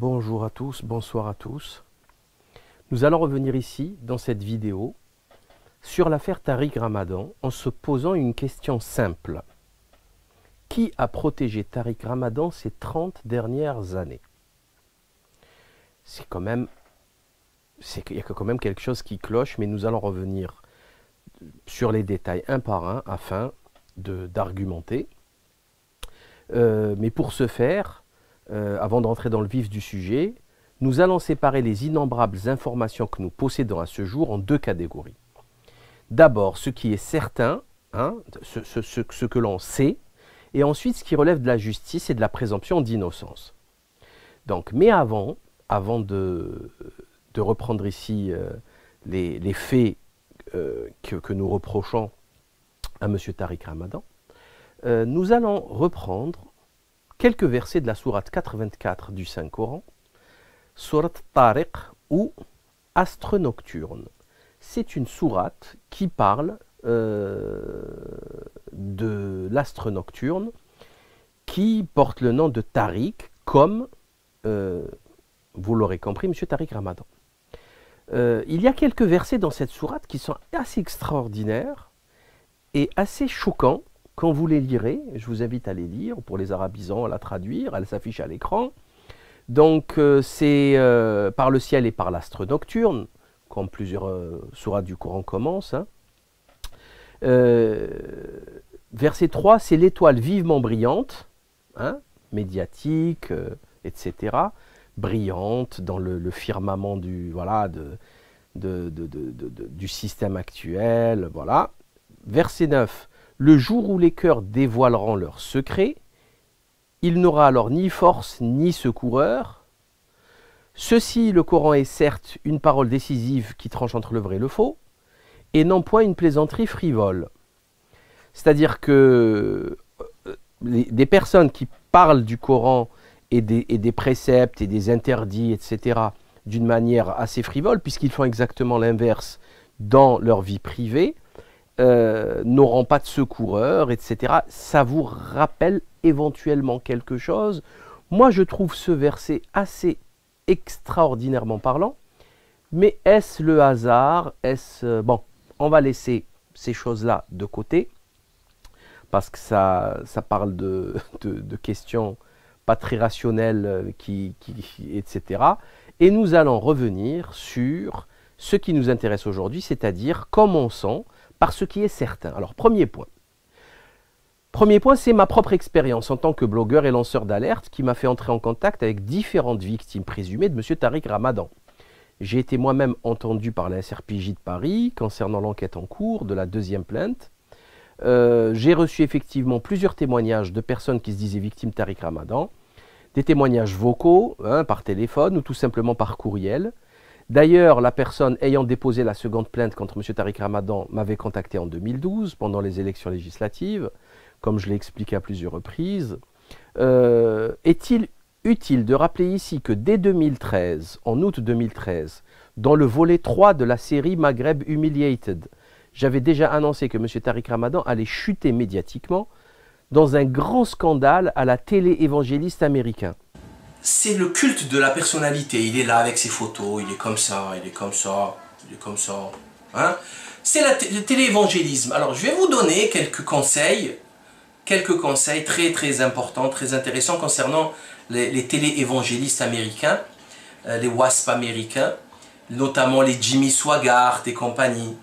Bonjour à tous, bonsoir à tous. Nous allons revenir ici, dans cette vidéo, sur l'affaire Tariq Ramadan en se posant une question simple. Qui a protégé Tariq Ramadan ces 30 dernières années? Il y a quand même quelque chose qui cloche, mais nous allons revenir sur les détails un par un afin d'argumenter. Mais pour ce faire, avant d'entrer dans le vif du sujet, nous allons séparer les innombrables informations que nous possédons à ce jour en deux catégories. D'abord, ce qui est certain, ce que l'on sait, et ensuite ce qui relève de la justice et de la présomption d'innocence. Donc, mais avant de reprendre ici les faits que nous reprochons à M. Tariq Ramadan, nous allons reprendre quelques versets de la sourate 84 du Saint-Coran, sourate Tariq ou Astre nocturne. C'est une sourate qui parle de l'astre nocturne qui porte le nom de Tariq comme, vous l'aurez compris, M. Tariq Ramadan. Il y a quelques versets dans cette sourate qui sont assez extraordinaires et assez choquants. Quand vous les lirez, je vous invite à les lire, pour les arabisants, à la traduire, elle s'affiche à l'écran. Donc c'est par le ciel et par l'astre nocturne, comme plusieurs sourates du Coran commencent. Verset 3, c'est l'étoile vivement brillante, médiatique, etc., brillante dans le firmament du système actuel. Voilà. Verset 9, le jour où les cœurs dévoileront leurs secrets, il n'aura alors ni force ni secoureur. Ceci, le Coran est certes une parole décisive qui tranche entre le vrai et le faux, et non point une plaisanterie frivole. C'est-à-dire que des personnes qui parlent du Coran et des préceptes et des interdits, etc., d'une manière assez frivole, puisqu'ils font exactement l'inverse dans leur vie privée, n'auront pas de secoureur, etc. Ça vous rappelle éventuellement quelque chose? Moi, je trouve ce verset assez extraordinairement parlant, mais est-ce le hasard? Bon, on va laisser ces choses-là de côté, parce que ça parle de questions pas très rationnelles, etc. Et nous allons revenir sur ce qui nous intéresse aujourd'hui, c'est-à-dire commençons par ce qui est certain. Alors, premier point. Premier point, c'est ma propre expérience en tant que blogueur et lanceur d'alerte qui m'a fait entrer en contact avec différentes victimes présumées de M. Tariq Ramadan. J'ai été moi-même entendu par la SRPJ de Paris concernant l'enquête en cours de la deuxième plainte. J'ai reçu effectivement plusieurs témoignages de personnes qui se disaient victimes de Tariq Ramadan, des témoignages vocaux, par téléphone ou tout simplement par courriel. D'ailleurs, la personne ayant déposé la seconde plainte contre M. Tariq Ramadan m'avait contacté en 2012, pendant les élections législatives, comme je l'ai expliqué à plusieurs reprises. Est-il utile de rappeler ici que dès 2013, en août 2013, dans le volet 3 de la série Maghreb Humiliated, j'avais déjà annoncé que M. Tariq Ramadan allait chuter médiatiquement dans un grand scandale à la télé évangéliste américain. C'est le culte de la personnalité. Il est là avec ses photos, il est comme ça, il est comme ça, il est comme ça. C'est le téléévangélisme. Alors, je vais vous donner quelques conseils très très importants, très intéressants concernant les téléévangélistes américains, les WASP américains, notamment les Jimmy Swaggart et compagnie.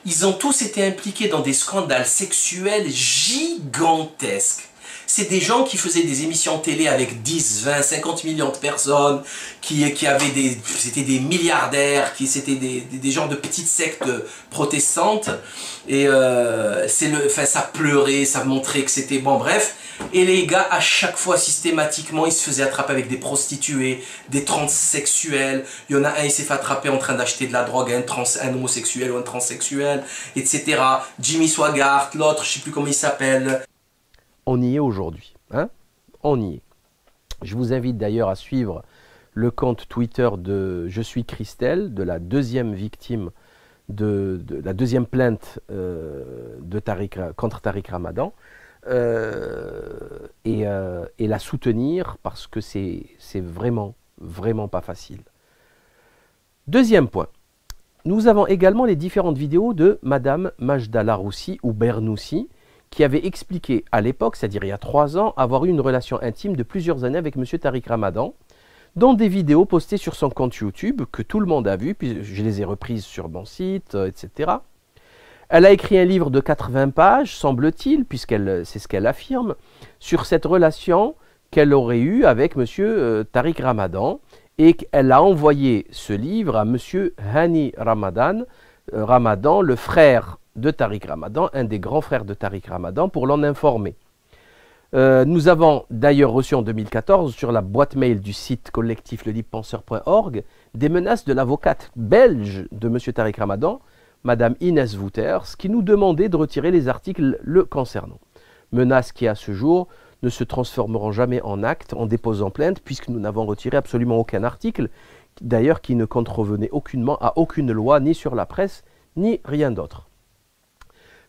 Ils ont tous été impliqués dans des scandales sexuels gigantesques. C'est des gens qui faisaient des émissions télé avec 10, 20, 50 millions de personnes, c'était des milliardaires, c'était des gens de petites sectes protestantes. Et ça pleurait, ça montrait que c'était bon, bref. Et les gars, à chaque fois, systématiquement, ils se faisaient attraper avec des prostituées, des transsexuels. Il y en a un, il s'est fait attraper en train d'acheter de la drogue à un homosexuel ou un transsexuel, etc. Jimmy Swaggart, l'autre, je ne sais plus comment il s'appelle. On y est aujourd'hui, on y est. Je vous invite d'ailleurs à suivre le compte Twitter de Je suis Christelle, de la deuxième victime, de la deuxième plainte contre Tariq Ramadan, et la soutenir parce que c'est vraiment Vraiment pas facile. Deuxième point. Nous avons également les différentes vidéos de Madame Majda Laroussi ou Bernoussi, qui avait expliqué à l'époque, c'est-à-dire il y a 3 ans, avoir eu une relation intime de plusieurs années avec M. Tariq Ramadan, dans des vidéos postées sur son compte YouTube, que tout le monde a vu, puis je les ai reprises sur mon site, etc. Elle a écrit un livre de 80 pages, semble-t-il, c'est ce qu'elle affirme, sur cette relation qu'elle aurait eue avec M. Tariq Ramadan, et qu'elle a envoyé ce livre à M. Hani Ramadan, le frère de Tariq Ramadan, un des grands frères de Tariq Ramadan, pour l'en informer. Nous avons d'ailleurs reçu en 2014 sur la boîte mail du site collectif lelibepenseur.org des menaces de l'avocate belge de M. Tariq Ramadan, Madame Inès Wouters, qui nous demandait de retirer les articles le concernant. Menaces qui à ce jour ne se transformeront jamais en acte en déposant plainte, puisque nous n'avons retiré absolument aucun article, d'ailleurs qui ne contrevenait aucunement à aucune loi, ni sur la presse, ni rien d'autre.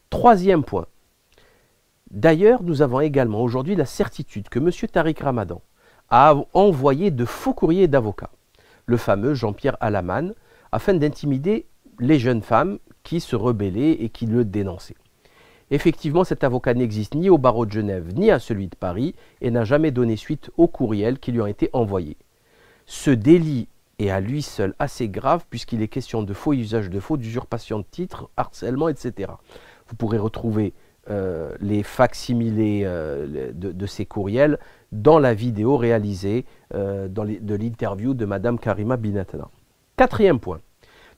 Troisième point. D'ailleurs, nous avons également aujourd'hui la certitude que M. Tariq Ramadan a envoyé de faux courriers d'avocats, le fameux Jean-Pierre Alaman, afin d'intimider les jeunes femmes qui se rebellaient et qui le dénonçaient. Effectivement, cet avocat n'existe ni au barreau de Genève ni à celui de Paris et n'a jamais donné suite aux courriels qui lui ont été envoyés. Ce délit est à lui seul assez grave puisqu'il est question de faux usage de faux, d'usurpation de titres, harcèlement, etc. Vous pourrez retrouver les facsimilés de ces courriels dans la vidéo réalisée de l'interview de Madame Karima Binatana. Quatrième point.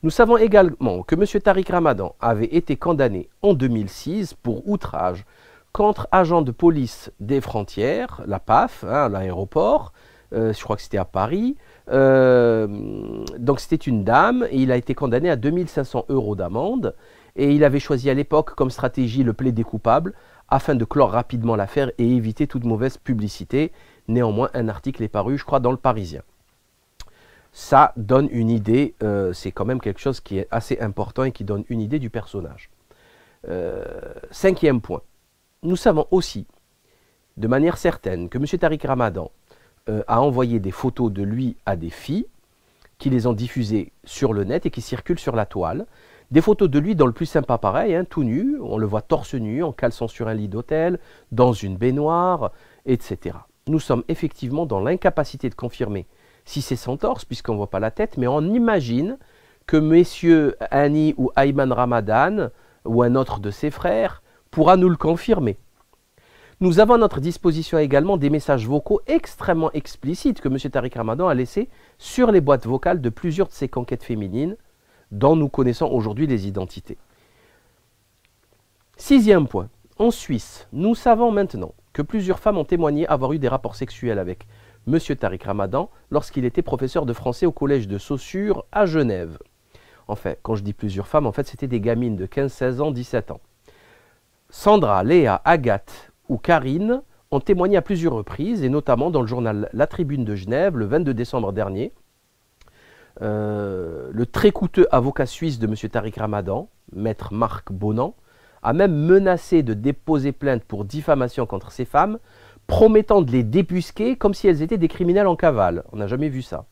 Nous savons également que M. Tariq Ramadan avait été condamné en 2006 pour outrage contre agent de police des frontières, la PAF, à l'aéroport, je crois que c'était à Paris. Donc c'était une dame et il a été condamné à 2500 € d'amende. Et il avait choisi à l'époque comme stratégie le plaidé coupable afin de clore rapidement l'affaire et éviter toute mauvaise publicité. Néanmoins, un article est paru, je crois, dans le Parisien. Ça donne une idée, c'est quand même quelque chose qui est assez important et qui donne une idée du personnage. Cinquième point. Nous savons aussi, de manière certaine, que M. Tariq Ramadan a envoyé des photos de lui à des filles qui les ont diffusées sur le net et qui circulent sur la toile. Des photos de lui dans le plus sympa pareil, hein, tout nu, on le voit torse nu, en caleçon sur un lit d'hôtel, dans une baignoire, etc. Nous sommes effectivement dans l'incapacité de confirmer si c'est sans torse, puisqu'on ne voit pas la tête, mais on imagine que messieurs Hani ou Ayman Ramadan, ou un autre de ses frères, pourra nous le confirmer. Nous avons à notre disposition également des messages vocaux extrêmement explicites que M. Tariq Ramadan a laissés sur les boîtes vocales de plusieurs de ses conquêtes féminines, dont nous connaissons aujourd'hui les identités. Sixième point. En Suisse, nous savons maintenant que plusieurs femmes ont témoigné avoir eu des rapports sexuels avec M. Tariq Ramadan lorsqu'il était professeur de français au collège de Saussure à Genève. Enfin, quand je dis plusieurs femmes, en fait, c'était des gamines de 15, 16 ans, 17 ans. Sandra, Léa, Agathe ou Karine ont témoigné à plusieurs reprises, et notamment dans le journal La Tribune de Genève, le 22 décembre dernier. Le très coûteux avocat suisse de M. Tariq Ramadan, maître Marc Bonan, a même menacé de déposer plainte pour diffamation contre ces femmes, promettant de les débusquer comme si elles étaient des criminels en cavale. On n'a jamais vu ça.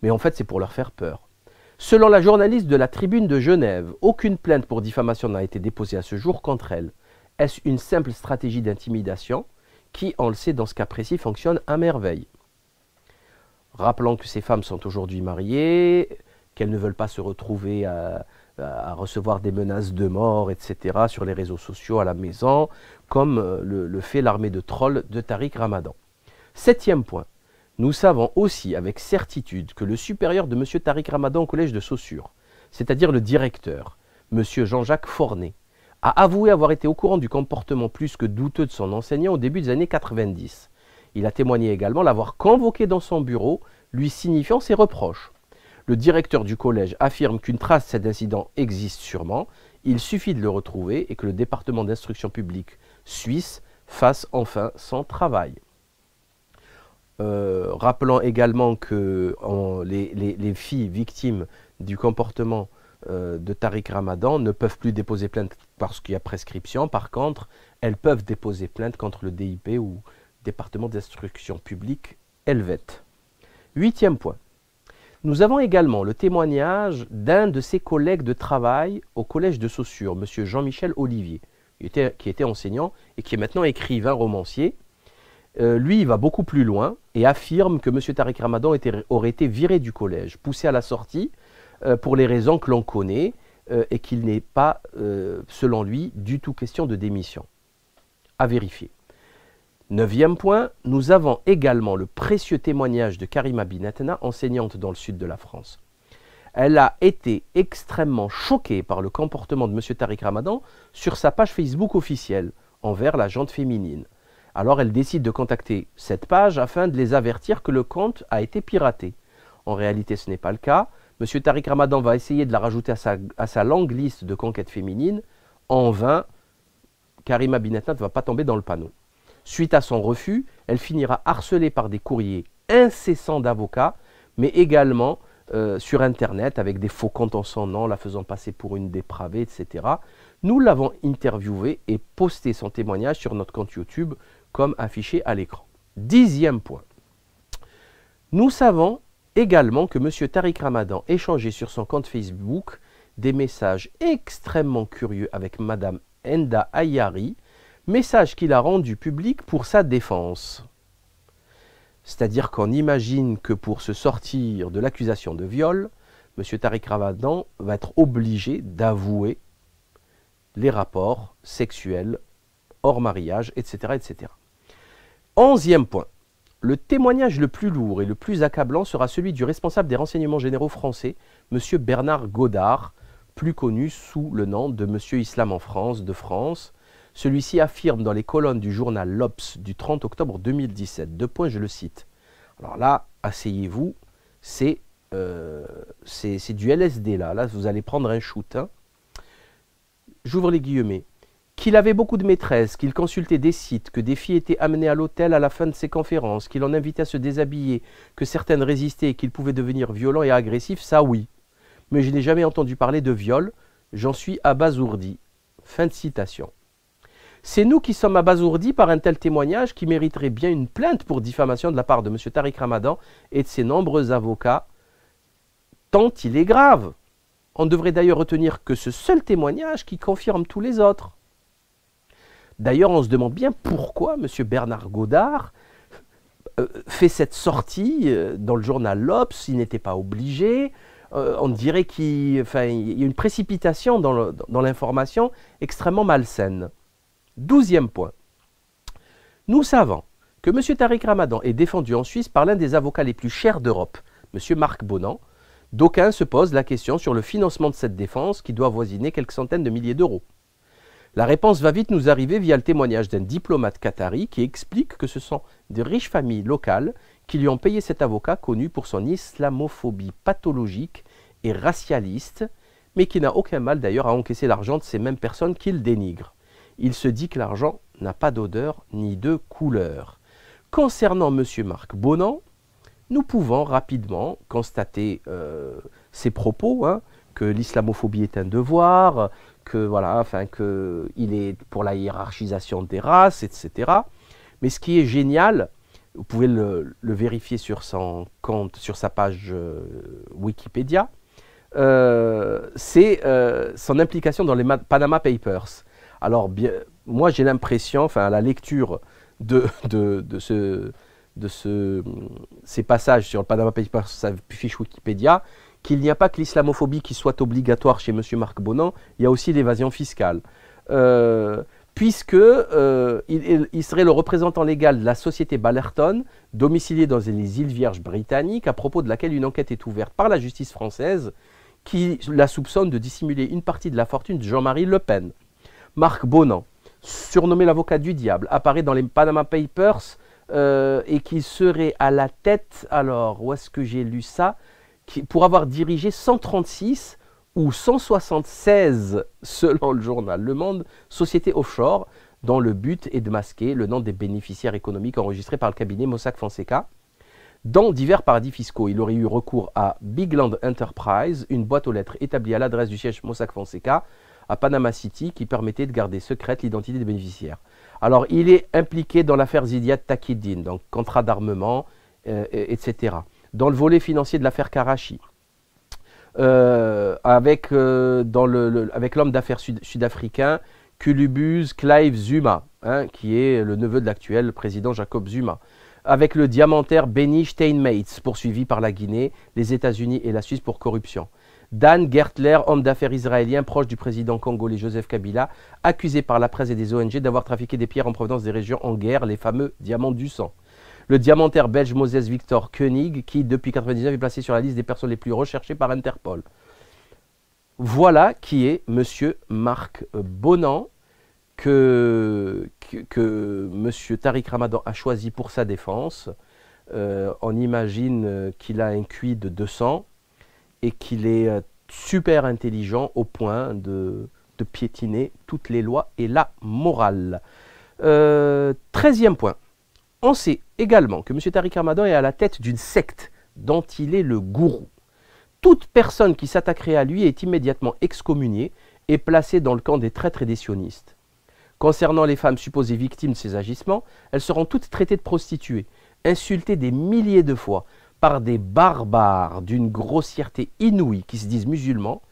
Mais en fait, c'est pour leur faire peur. Selon la journaliste de la Tribune de Genève, aucune plainte pour diffamation n'a été déposée à ce jour contre elle. Est-ce une simple stratégie d'intimidation qui, on le sait, dans ce cas précis, fonctionne à merveille? Rappelons que ces femmes sont aujourd'hui mariées, qu'elles ne veulent pas se retrouver à recevoir des menaces de mort, etc. sur les réseaux sociaux, à la maison, comme le fait l'armée de trolls de Tariq Ramadan. Septième point. Nous savons aussi avec certitude que le supérieur de M. Tariq Ramadan au collège de Saussure, c'est-à-dire le directeur, M. Jean-Jacques Fornet, a avoué avoir été au courant du comportement plus que douteux de son enseignant au début des années 90. Il a témoigné également l'avoir convoqué dans son bureau, lui signifiant ses reproches. Le directeur du collège affirme qu'une trace de cet incident existe sûrement, il suffit de le retrouver et que le département d'instruction publique suisse fasse enfin son travail. Rappelons également que les filles victimes du comportement de Tariq Ramadan ne peuvent plus déposer plainte parce qu'il y a prescription. Par contre, elles peuvent déposer plainte contre le DIP ou département d'instruction publique helvète. 8e point. Nous avons également le témoignage d'un de ses collègues de travail au collège de Saussure, M. Jean-Michel Olivier, qui était enseignant et qui est maintenant écrivain, romancier. Lui, il va beaucoup plus loin et affirme que M. Tariq Ramadan aurait été viré du collège, poussé à la sortie pour les raisons que l'on connaît et qu'il n'est pas, selon lui, du tout question de démission. À vérifier. 9e point, nous avons également le précieux témoignage de Karima Binatna, enseignante dans le sud de la France. Elle a été extrêmement choquée par le comportement de M. Tariq Ramadan sur sa page Facebook officielle envers la gente féminine. Alors elle décide de contacter cette page afin de les avertir que le compte a été piraté. En réalité, ce n'est pas le cas. M. Tariq Ramadan va essayer de la rajouter à sa longue liste de conquêtes féminines. En vain, Karima Binatna ne va pas tomber dans le panneau. Suite à son refus, elle finira harcelée par des courriers incessants d'avocats, mais également sur Internet avec des faux comptes en son nom, la faisant passer pour une dépravée, etc. Nous l'avons interviewée et posté son témoignage sur notre compte YouTube, comme affiché à l'écran. 10e point. Nous savons également que M. Tariq Ramadan échangeait sur son compte Facebook des messages extrêmement curieux avec Mme Enda Ayari, message qu'il a rendu public pour sa défense. C'est-à-dire qu'on imagine que pour se sortir de l'accusation de viol, M. Tariq Ramadan va être obligé d'avouer les rapports sexuels hors mariage, etc., etc. 11e point. Le témoignage le plus lourd et le plus accablant sera celui du responsable des renseignements généraux français, M. Bernard Godard, plus connu sous le nom de M. Islam en France, de France. Celui-ci affirme dans les colonnes du journal L'Obs du 30 octobre 2017, deux points, je le cite. Alors là, asseyez-vous, c'est du LSD là, vous allez prendre un shoot. Hein. J'ouvre les guillemets. Qu'il avait beaucoup de maîtresses, qu'il consultait des sites, que des filles étaient amenées à l'hôtel à la fin de ses conférences, qu'il en invitait à se déshabiller, que certaines résistaient et qu'il pouvait devenir violent et agressif, ça oui. Mais je n'ai jamais entendu parler de viol, j'en suis abasourdi. Fin de citation. C'est nous qui sommes abasourdis par un tel témoignage qui mériterait bien une plainte pour diffamation de la part de M. Tariq Ramadan et de ses nombreux avocats, tant il est grave. On devrait d'ailleurs retenir que ce seul témoignage qui confirme tous les autres. D'ailleurs, on se demande bien pourquoi M. Bernard Godard fait cette sortie dans le journal L'Obs, il n'était pas obligé. On dirait qu'il y a une précipitation dans l'information extrêmement malsaine. 12e point. Nous savons que M. Tariq Ramadan est défendu en Suisse par l'un des avocats les plus chers d'Europe, M. Marc Bonan. D'aucuns se posent la question sur le financement de cette défense qui doit avoisiner quelques centaines de milliers d'euros. La réponse va vite nous arriver via le témoignage d'un diplomate qatari qui explique que ce sont de riches familles locales qui lui ont payé cet avocat connu pour son islamophobie pathologique et racialiste, mais qui n'a aucun mal d'ailleurs à encaisser l'argent de ces mêmes personnes qu'il dénigre. Il se dit que l'argent n'a pas d'odeur ni de couleur. Concernant M. Marc Bonan, nous pouvons rapidement constater ses propos, hein, que l'islamophobie est un devoir, que voilà, qu'il est pour la hiérarchisation des races, etc. Mais ce qui est génial, vous pouvez le vérifier sur son compte, sur sa page Wikipédia, c'est son implication dans les Panama Papers. Alors, moi j'ai l'impression, à la lecture de ces passages sur le Panama Papers, sa fiche Wikipédia, qu'il n'y a pas que l'islamophobie qui soit obligatoire chez M. Marc Bonan, il y a aussi l'évasion fiscale. Puisque il serait le représentant légal de la société Ballerton, domiciliée dans les îles Vierges britanniques, à propos de laquelle une enquête est ouverte par la justice française, qui la soupçonne de dissimuler une partie de la fortune de Jean-Marie Le Pen. Marc Bonan, surnommé l'avocat du diable, apparaît dans les Panama Papers et qui serait à la tête, alors où est-ce que j'ai lu ça, pour avoir dirigé 136 ou 176, selon le journal Le Monde, sociétés offshore, dont le but est de masquer le nom des bénéficiaires économiques enregistrés par le cabinet Mossack Fonseca. Dans divers paradis fiscaux, il aurait eu recours à Bigland Enterprise, une boîte aux lettres établie à l'adresse du siège Mossack Fonseca, à Panama City, qui permettait de garder secrète l'identité des bénéficiaires. Alors, il est impliqué dans l'affaire Ziad Taqiyuddin, donc contrat d'armement, etc. dans le volet financier de l'affaire Karachi, avec l'homme d'affaires sud-africain Kulubuz Clive Zuma, hein, qui est le neveu de l'actuel président Jacob Zuma, avec le diamantaire Benny Steinmetz, poursuivi par la Guinée, les États-Unis et la Suisse pour corruption. Dan Gertler, homme d'affaires israélien proche du président congolais Joseph Kabila, accusé par la presse et des ONG d'avoir trafiqué des pierres en provenance des régions en guerre, les fameux diamants du sang. Le diamantaire belge Moses Victor Koenig, qui depuis 1999 est placé sur la liste des personnes les plus recherchées par Interpol. Voilà qui est M. Marc Bonan, que M. Tariq Ramadan a choisi pour sa défense. On imagine qu'il a un QI de 200 et qu'il est super intelligent au point de piétiner toutes les lois et la morale. 13e point. On sait également que M. Tariq Ramadan est à la tête d'une secte dont il est le gourou. Toute personne qui s'attaquerait à lui est immédiatement excommuniée et placée dans le camp des traîtres et des sionistes. Concernant les femmes supposées victimes de ces agissements, elles seront toutes traitées de prostituées, insultées des milliers de fois par des barbares d'une grossièreté inouïe qui se disent musulmans,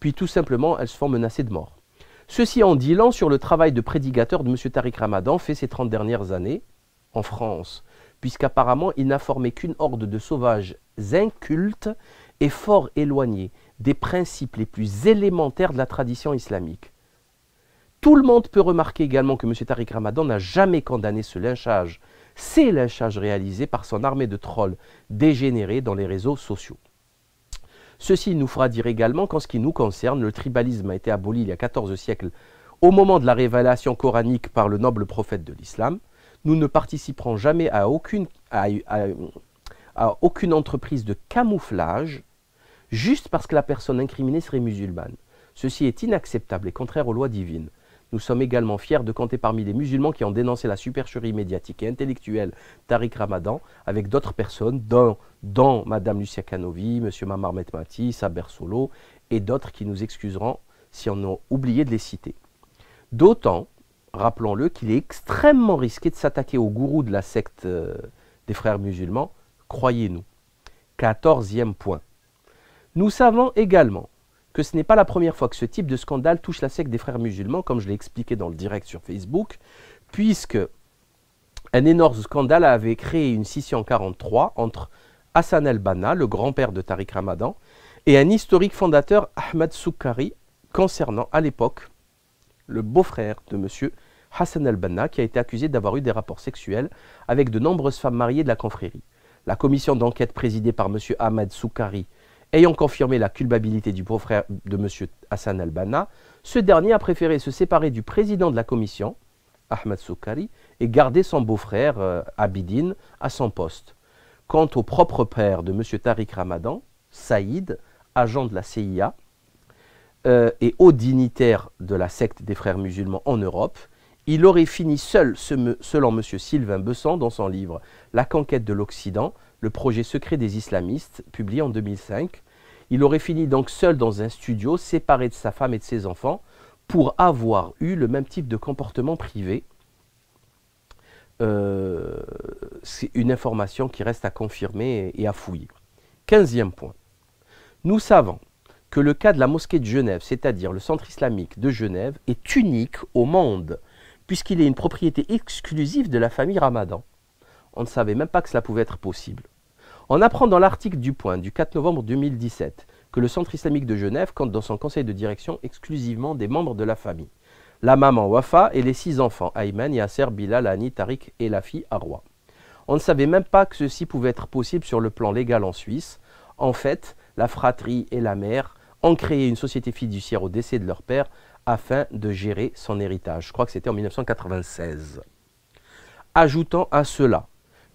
puis tout simplement elles se font menacer de mort. Ceci en dit long sur le travail de prédicateur de M. Tariq Ramadan fait ces 30 dernières années en France, puisqu'apparemment il n'a formé qu'une horde de sauvages incultes et fort éloignés des principes les plus élémentaires de la tradition islamique. Tout le monde peut remarquer également que M. Tariq Ramadan n'a jamais condamné ce lynchage, ces lynchages réalisés par son armée de trolls dégénérés dans les réseaux sociaux. Ceci nous fera dire également qu'en ce qui nous concerne, le tribalisme a été aboli il y a 14 siècles au moment de la révélation coranique par le noble prophète de l'islam. Nous ne participerons jamais à aucune entreprise de camouflage juste parce que la personne incriminée serait musulmane. Ceci est inacceptable et contraire aux lois divines. Nous sommes également fiers de compter parmi les musulmans qui ont dénoncé la supercherie médiatique et intellectuelle Tariq Ramadan avec d'autres personnes, dont Mme Lucia Canovi, M. Mamar Metmati, Saber Solo et d'autres qui nous excuseront si on a oublié de les citer. D'autant, rappelons-le, qu'il est extrêmement risqué de s'attaquer au gourou de la secte des frères musulmans, croyez-nous. 14e point. Nous savons également que ce n'est pas la première fois que ce type de scandale touche la secte des frères musulmans, comme je l'ai expliqué dans le direct sur Facebook, puisque un énorme scandale avait créé une scission en 1943 entre Hassan el-Banna, le grand-père de Tariq Ramadan, et un historique fondateur, Ahmed Soukari, concernant à l'époque le beau-frère de M. Hassan el-Banna, qui a été accusé d'avoir eu des rapports sexuels avec de nombreuses femmes mariées de la confrérie. La commission d'enquête présidée par M. Ahmed Soukari ayant confirmé la culpabilité du beau-frère de M. Hassan el-Banna, ce dernier a préféré se séparer du président de la commission, Ahmed Soukari, et garder son beau-frère, Abidine, à son poste. Quant au propre père de M. Tariq Ramadan, Saïd, agent de la CIA et haut dignitaire de la secte des frères musulmans en Europe, il aurait fini seul, selon M. Sylvain Besson, dans son livre « La conquête de l'Occident », le projet secret des islamistes, publié en 2005. Il aurait fini donc seul dans un studio, séparé de sa femme et de ses enfants, pour avoir eu le même type de comportement privé. C'est une information qui reste à confirmer et à fouiller. 15e point. Nous savons que le cas de la mosquée de Genève, c'est-à-dire le centre islamique de Genève, est unique au monde, puisqu'il est une propriété exclusive de la famille Ramadan. On ne savait même pas que cela pouvait être possible. On apprend dans l'article du Point du 4 novembre 2017 que le Centre islamique de Genève compte dans son conseil de direction exclusivement des membres de la famille. La maman Wafa et les 6 enfants, Ayman, Yasser, Bilal, Hani, Tariq et la fille Arwa. On ne savait même pas que ceci pouvait être possible sur le plan légal en Suisse. En fait, la fratrie et la mère ont créé une société fiduciaire au décès de leur père afin de gérer son héritage. Je crois que c'était en 1996. Ajoutons à cela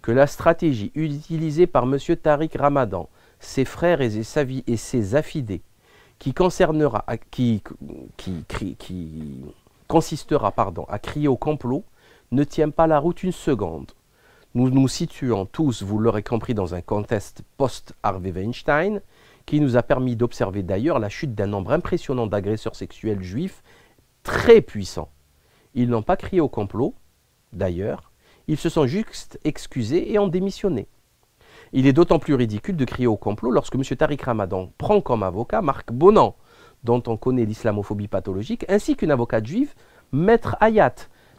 que la stratégie utilisée par M. Tariq Ramadan, ses frères et ses affidés, qui consistera à crier au complot, ne tient pas la route une seconde. Nous nous situons tous, vous l'aurez compris, dans un contexte post-Harvey Weinstein, qui nous a permis d'observer d'ailleurs la chute d'un nombre impressionnant d'agresseurs sexuels juifs très puissants. Ils n'ont pas crié au complot, d'ailleurs, ils se sont juste excusés et ont démissionné. Il est d'autant plus ridicule de crier au complot lorsque M. Tariq Ramadan prend comme avocat Marc Bonan, dont on connaît l'islamophobie pathologique, ainsi qu'une avocate juive, Maître Hayat.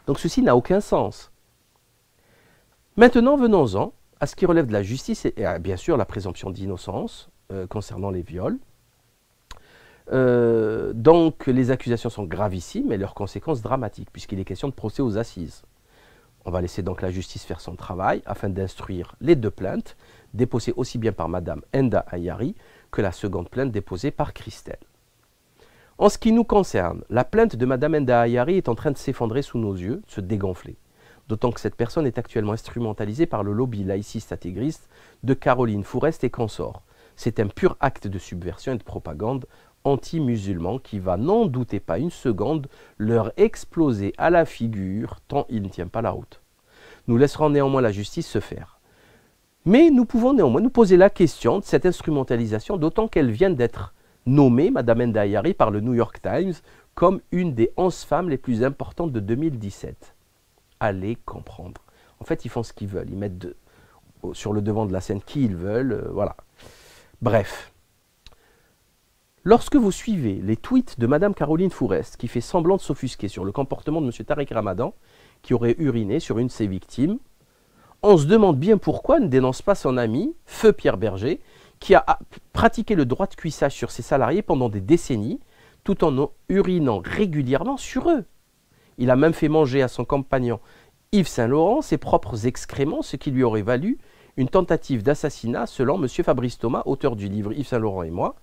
Donc ceci n'a aucun sens. Maintenant, venons-en à ce qui relève de la justice et bien sûr la présomption d'innocence concernant les viols. Donc les accusations sont gravissimes et leurs conséquences dramatiques, puisqu'il est question de procès aux assises. On va laisser donc la justice faire son travail afin d'instruire les deux plaintes, déposées aussi bien par Madame Enda Ayari que la seconde plainte déposée par Christelle. En ce qui nous concerne, la plainte de Madame Enda Ayari est en train de s'effondrer sous nos yeux, de se dégonfler. D'autant que cette personne est actuellement instrumentalisée par le lobby laïciste intégriste de Caroline Fourest et consorts. C'est un pur acte de subversion et de propagande anti-musulman qui va, n'en doutez pas une seconde, leur exploser à la figure tant il ne tient pas la route. Nous laisserons néanmoins la justice se faire. Mais nous pouvons néanmoins nous poser la question de cette instrumentalisation, d'autant qu'elle vient d'être nommée, Madame Enda Ayari, par le New York Times, comme une des 11 femmes les plus importantes de 2017. Allez comprendre. En fait, ils font ce qu'ils veulent. Ils mettent sur le devant de la scène qui ils veulent. Voilà. Bref. Lorsque vous suivez les tweets de Madame Caroline Fourest, qui fait semblant de s'offusquer sur le comportement de M. Tariq Ramadan, qui aurait uriné sur une de ses victimes, on se demande bien pourquoi ne dénonce pas son ami, Feu Pierre Berger, qui a pratiqué le droit de cuissage sur ses salariés pendant des décennies, tout en urinant régulièrement sur eux. Il a même fait manger à son compagnon Yves Saint-Laurent ses propres excréments, ce qui lui aurait valu une tentative d'assassinat selon M. Fabrice Thomas, auteur du livre Yves Saint-Laurent et moi.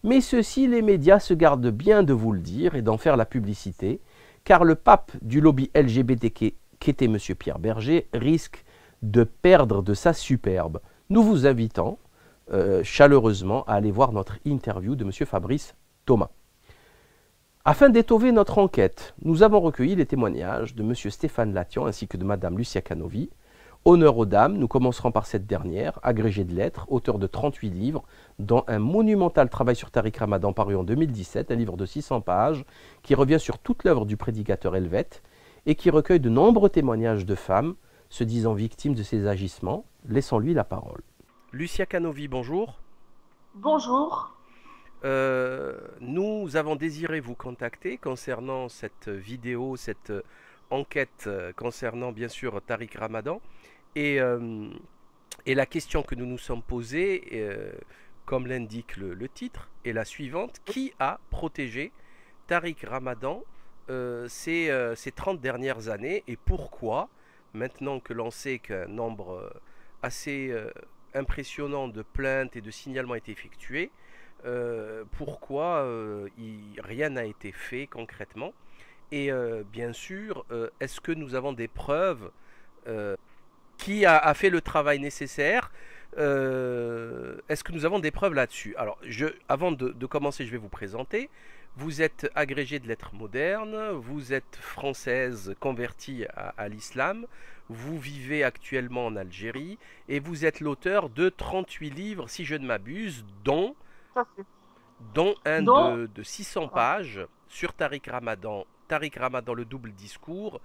Mais ceci, les médias se gardent bien de vous le dire et d'en faire la publicité, car le pape du lobby LGBT qu'était M. Pierre Berger risque de perdre de sa superbe. Nous vous invitons chaleureusement à aller voir notre interview de M. Fabrice Thomas. Afin d'étoffer notre enquête, nous avons recueilli les témoignages de M. Stéphane Latian ainsi que de Mme Lucia Canovi. Honneur aux dames, nous commencerons par cette dernière, agrégée de lettres, auteur de 38 livres, dont un monumental travail sur Tariq Ramadan paru en 2017, un livre de 600 pages, qui revient sur toute l'œuvre du prédicateur helvète et qui recueille de nombreux témoignages de femmes se disant victimes de ses agissements. Laissons-lui la parole. Lucia Canovi, bonjour. Bonjour. Nous avons désiré vous contacter concernant cette vidéo, cette enquête concernant bien sûr Tariq Ramadan. Et la question que nous nous sommes posée, comme l'indique le titre, est la suivante. Qui a protégé Tariq Ramadan ces 30 dernières années et pourquoi, maintenant que l'on sait qu'un nombre assez impressionnant de plaintes et de signalements a été effectué, pourquoi rien n'a été fait concrètement? Et bien sûr, est-ce que nous avons des preuves qui a fait le travail nécessaire? Est-ce que nous avons des preuves là-dessus? Alors, avant de commencer, je vais vous présenter. Vous êtes agrégée de lettres modernes, vous êtes française convertie à l'islam, vous vivez actuellement en Algérie et vous êtes l'auteur de 38 livres, si je ne m'abuse, dont un de 600 pages sur Tariq Ramadan le double discours,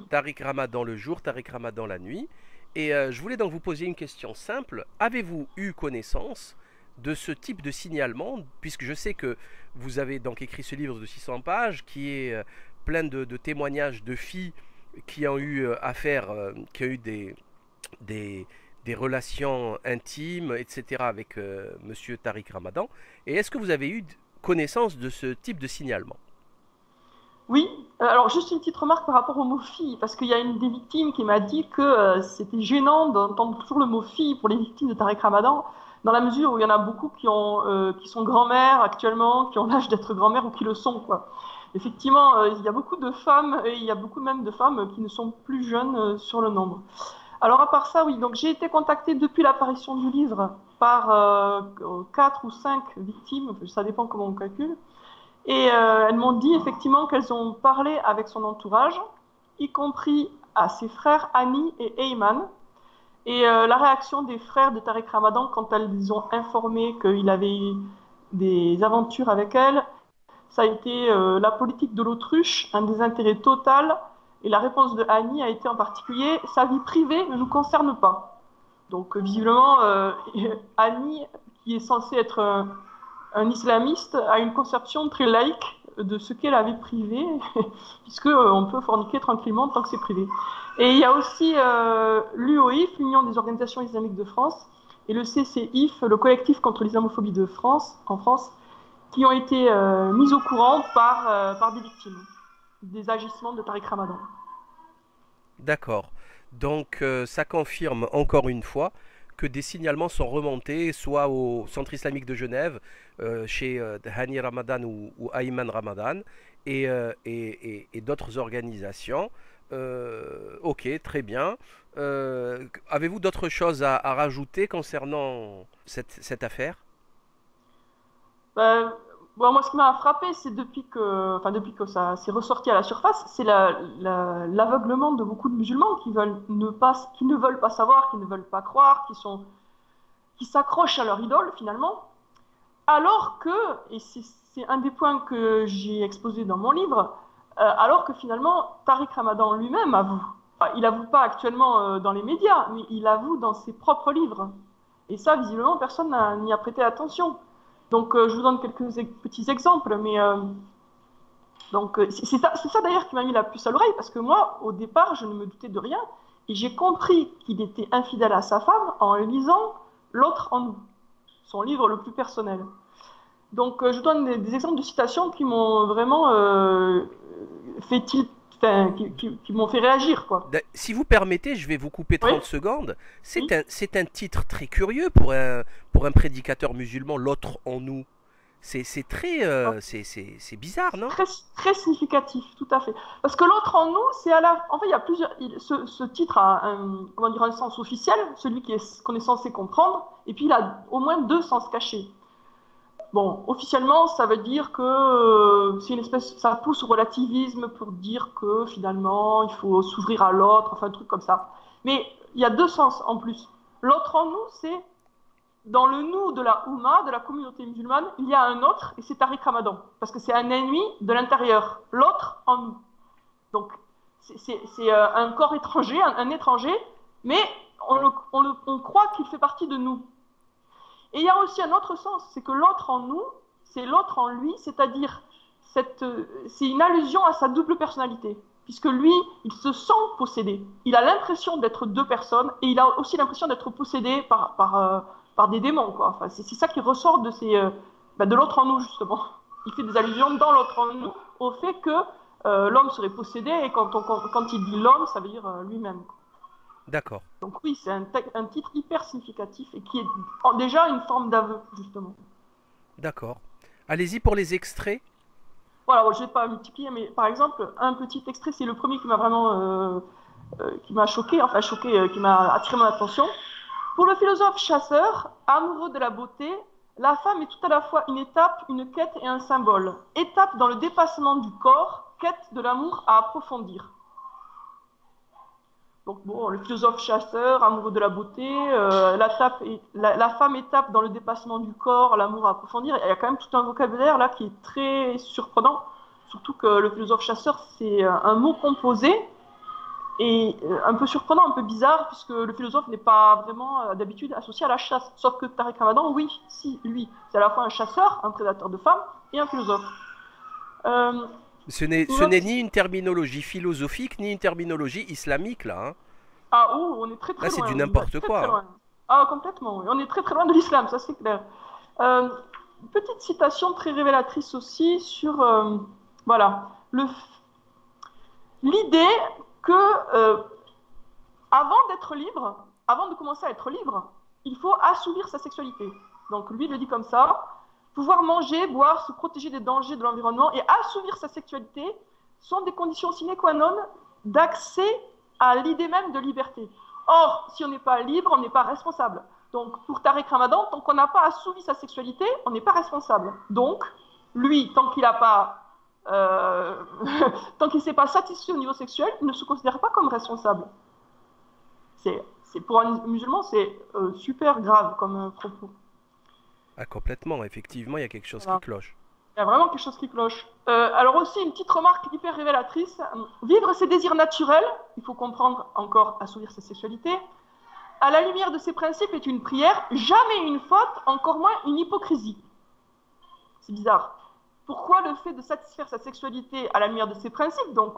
Tariq Ramadan le jour, Tariq Ramadan la nuit. Et je voulais donc vous poser une question simple. Avez-vous eu connaissance de ce type de signalement, puisque je sais que vous avez donc écrit ce livre de 600 pages qui est plein de témoignages de filles qui ont eu affaire, qui ont eu des relations intimes, etc. avec Monsieur Tariq Ramadan. Et est-ce que vous avez eu connaissance de ce type de signalement? Oui, alors juste une petite remarque par rapport au mot fille, parce qu'il y a une des victimes qui m'a dit que c'était gênant d'entendre toujours le mot fille pour les victimes de Tariq Ramadan, dans la mesure où il y en a beaucoup qui sont grand-mères actuellement, qui ont l'âge d'être grand-mères ou qui le sont, quoi. Effectivement, il y a beaucoup de femmes, et il y a beaucoup même de femmes qui ne sont plus jeunes sur le nombre. Alors à part ça, oui, donc j'ai été contactée depuis l'apparition du livre par 4 ou 5 victimes, ça dépend comment on calcule, et elles m'ont dit effectivement qu'elles ont parlé avec son entourage, y compris à ses frères Annie et Eyman, et la réaction des frères de Tariq Ramadan quand elles les ont informés qu'il avait eu des aventures avec elles, ça a été la politique de l'autruche, un désintérêt total. Et la réponse de Annie a été en particulier « sa vie privée ne nous concerne pas ». Donc visiblement, Annie, qui est censée être un islamiste, a une conception très laïque de ce qu'est la vie privée, puisque on peut forniquer tranquillement tant que c'est privé. Et il y a aussi l'UOIF, l'Union des organisations islamiques de France, et le CCIF, le collectif contre l'islamophobie de France, en France, qui ont été mis au courant par des victimes des agissements de Tariq Ramadan. D'accord. Donc ça confirme encore une fois que des signalements sont remontés soit au Centre islamique de Genève, chez Hani Ramadan ou Ayman Ramadan, et d'autres organisations. Ok, très bien. Avez-vous d'autres choses à rajouter concernant cette affaire? Ben, bon, moi, ce qui m'a frappé, c'est depuis que ça s'est ressorti à la surface, c'est l'aveuglement de beaucoup de musulmans qui ne veulent pas savoir, qui ne veulent pas croire, qui s'accrochent à leur idole finalement, alors que, et c'est un des points que j'ai exposé dans mon livre, alors que finalement Tariq Ramadan lui-même avoue. Enfin, il avoue pas actuellement dans les médias, mais il avoue dans ses propres livres. Et ça, visiblement, personne n'y a prêté attention. Donc, je vous donne quelques petits exemples, mais c'est ça d'ailleurs qui m'a mis la puce à l'oreille, parce que moi, au départ, je ne me doutais de rien, et j'ai compris qu'il était infidèle à sa femme en lisant L'autre en nous, son livre le plus personnel. Donc, je donne des exemples de citations qui m'ont vraiment fait enfin, qui m'ont fait réagir, quoi. Si vous permettez, je vais vous couper Oui, 30 secondes. oui. C'est un titre très curieux pour un prédicateur musulman, l'autre en nous. C'est très, c'est bizarre, non? Très, très significatif, tout à fait. Parce que l'autre en nous, en fait, il y a plusieurs. Ce titre a comment dire, un sens officiel, celui qu'on est censé comprendre, et puis il a au moins deux sens cachés. Bon, officiellement, ça veut dire que c'est une espèce, ça pousse au relativisme pour dire que finalement, il faut s'ouvrir à l'autre, enfin un truc comme ça. Mais il y a deux sens en plus. L'autre en nous, c'est dans le nous de la Oumma, de la communauté musulmane, il y a un autre, et c'est Tariq Ramadan, parce que c'est un ennemi de l'intérieur, l'autre en nous. Donc, c'est un corps étranger, un étranger, mais on croit qu'il fait partie de nous. Et il y a aussi un autre sens, c'est que l'autre en nous, c'est l'autre en lui, c'est-à-dire c'est une allusion à sa double personnalité, puisque lui, il se sent possédé. Il a l'impression d'être deux personnes, et il a aussi l'impression d'être possédé par des démons, quoi. Enfin, c'est ça qui ressort de l'autre en nous, justement. Il fait des allusions dans l'autre en nous au fait que l'homme serait possédé, et quand il dit l'homme, ça veut dire lui-même. D'accord, Donc oui, c'est un titre hyper significatif et qui est déjà une forme d'aveu, justement. d'accord. Allez-y pour les extraits. Voilà, bon, je ne vais pas multiplier, mais par exemple, un petit extrait, c'est le premier qui m'a vraiment qui m'a choqué, enfin choqué, qui m'a attiré mon attention. Pour le philosophe chasseur, amoureux de la beauté, la femme est tout à la fois une étape, une quête et un symbole. Étape dans le dépassement du corps, quête de l'amour à approfondir. Donc bon, le philosophe chasseur, amoureux de la beauté, la femme étape dans le dépassement du corps, l'amour à approfondir. Il y a quand même tout un vocabulaire là qui est très surprenant, surtout que le philosophe chasseur, c'est un mot composé et un peu surprenant, un peu bizarre, puisque le philosophe n'est pas vraiment d'habitude associé à la chasse. Sauf que Tariq Ramadan, oui, si, lui, c'est à la fois un chasseur, un prédateur de femmes et un philosophe. Euh, Ce une autre- n'est ni une terminologie philosophique, ni une terminologie islamique, là, hein. Ah, oh, on est très Là, très c'est loin, du oui, n'importe très quoi, très hein. loin. Ah, complètement, oui. On est très très loin de l'islam, ça c'est clair. Euh, petite citation très révélatrice aussi sur voilà, l'idée que avant d'être libre, avant de commencer à être libre, il faut assouvir sa sexualité. Donc lui il le dit comme ça, pouvoir manger, boire, se protéger des dangers de l'environnement et assouvir sa sexualité sont des conditions sine qua non d'accès à l'idée même de liberté. Or, si on n'est pas libre, on n'est pas responsable. Donc, pour Tariq Ramadan, tant qu'on n'a pas assouvi sa sexualité, on n'est pas responsable. Donc, lui, tant qu'il n'a pas, euh, tant qu'il ne s'est pas satisfait au niveau sexuel, il ne se considère pas comme responsable. Pour un musulman, c'est super grave comme propos. Ah, complètement, effectivement, il y a quelque chose qui Voilà. cloche. Il y a vraiment quelque chose qui cloche. Alors aussi, une petite remarque hyper révélatrice. Vivre ses désirs naturels, il faut comprendre encore assouvir sa sexualité, à la lumière de ces principes est une prière, jamais une faute, encore moins une hypocrisie. C'est bizarre. Pourquoi le fait de satisfaire sa sexualité à la lumière de ces principes, donc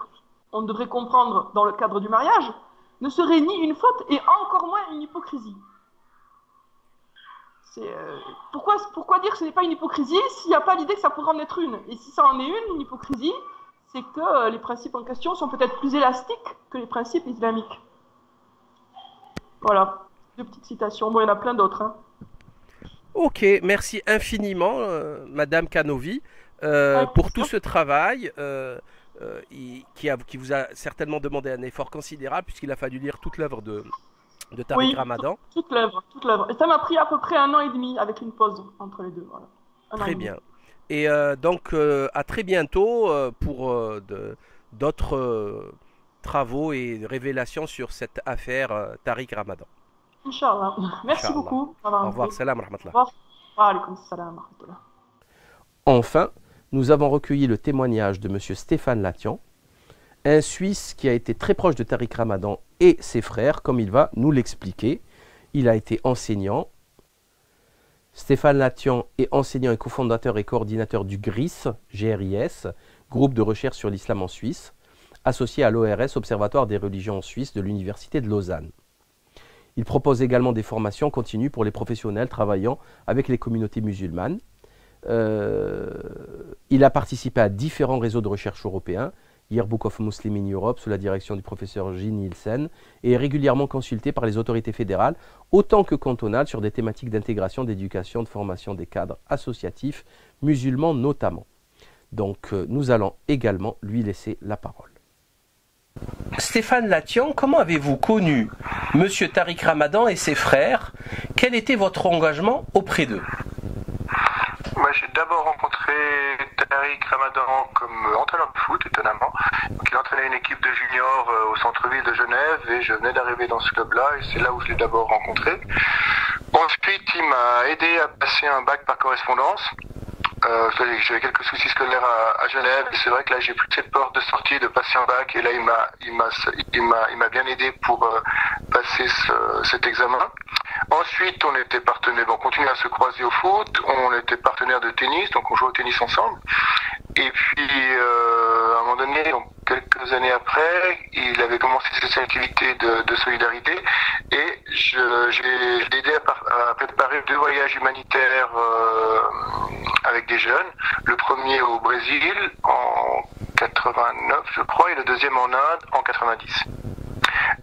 on devrait comprendre dans le cadre du mariage, ne serait ni une faute et encore moins une hypocrisie? Pourquoi dire que ce n'est pas une hypocrisie s'il n'y a pas l'idée que ça pourrait en être une? Et si ça en est une hypocrisie, c'est que les principes en question sont peut-être plus élastiques que les principes islamiques. Voilà, 2 petites citations. Bon, il y en a plein d'autres. Hein. Ok, merci infiniment, Madame Canovi, pour tout ce travail qui vous a certainement demandé un effort considérable puisqu'il a fallu lire toute l'œuvre de Tariq Ramadan. Toute l'œuvre. Et ça m'a pris à peu près 1 an et demi avec une pause entre les deux. Voilà. Très bien. Et donc à très bientôt pour d'autres travaux et révélations sur cette affaire Tariq Ramadan. Inch'Allah. Merci beaucoup. Au revoir. Salam rahmatullah. Wa alaykoum salam rahmatullah. Enfin, nous avons recueilli le témoignage de M. Stéphane Latian, un Suisse qui a été très proche de Tariq Ramadan et ses frères, comme il va nous l'expliquer. Il a été enseignant. Stéphane Latian est enseignant et cofondateur et coordinateur du GRIS, GRIS, groupe de recherche sur l'islam en Suisse, associé à l'ORS, Observatoire des religions en Suisse de l'Université de Lausanne. Il propose également des formations continues pour les professionnels travaillant avec les communautés musulmanes. Il a participé à différents réseaux de recherche européens, Yearbook of Muslim in Europe, sous la direction du professeur Jean Nielsen, et est régulièrement consulté par les autorités fédérales, autant que cantonales, sur des thématiques d'intégration, d'éducation, de formation des cadres associatifs, musulmans notamment. Donc nous allons également lui laisser la parole. Stéphane Latian, comment avez-vous connu M. Tariq Ramadan et ses frères? Quel était votre engagement auprès d'eux? Moi, j'ai d'abord rencontré Tariq Ramadan comme entraîneur de foot, étonnamment. Donc, il entraînait une équipe de juniors au centre-ville de Genève et je venais d'arriver dans ce club-là et c'est là où je l'ai d'abord rencontré. Ensuite, il m'a aidé à passer un bac par correspondance. J'avais quelques soucis scolaires à Genève et c'est vrai que là j'ai plus cette porte de sortie de passer un bac et là il m'a bien aidé pour passer cet examen. Ensuite on était partenaires, on continuait à se croiser au foot, on était partenaires de tennis, donc on jouait au tennis ensemble. Et puis à un moment donné, donc, quelques années après, il avait commencé ses activités de solidarité et j'ai aidé à préparer 2 voyages humanitaires avec des jeunes. Le premier au Brésil en 89 je crois et le deuxième en Inde en 90.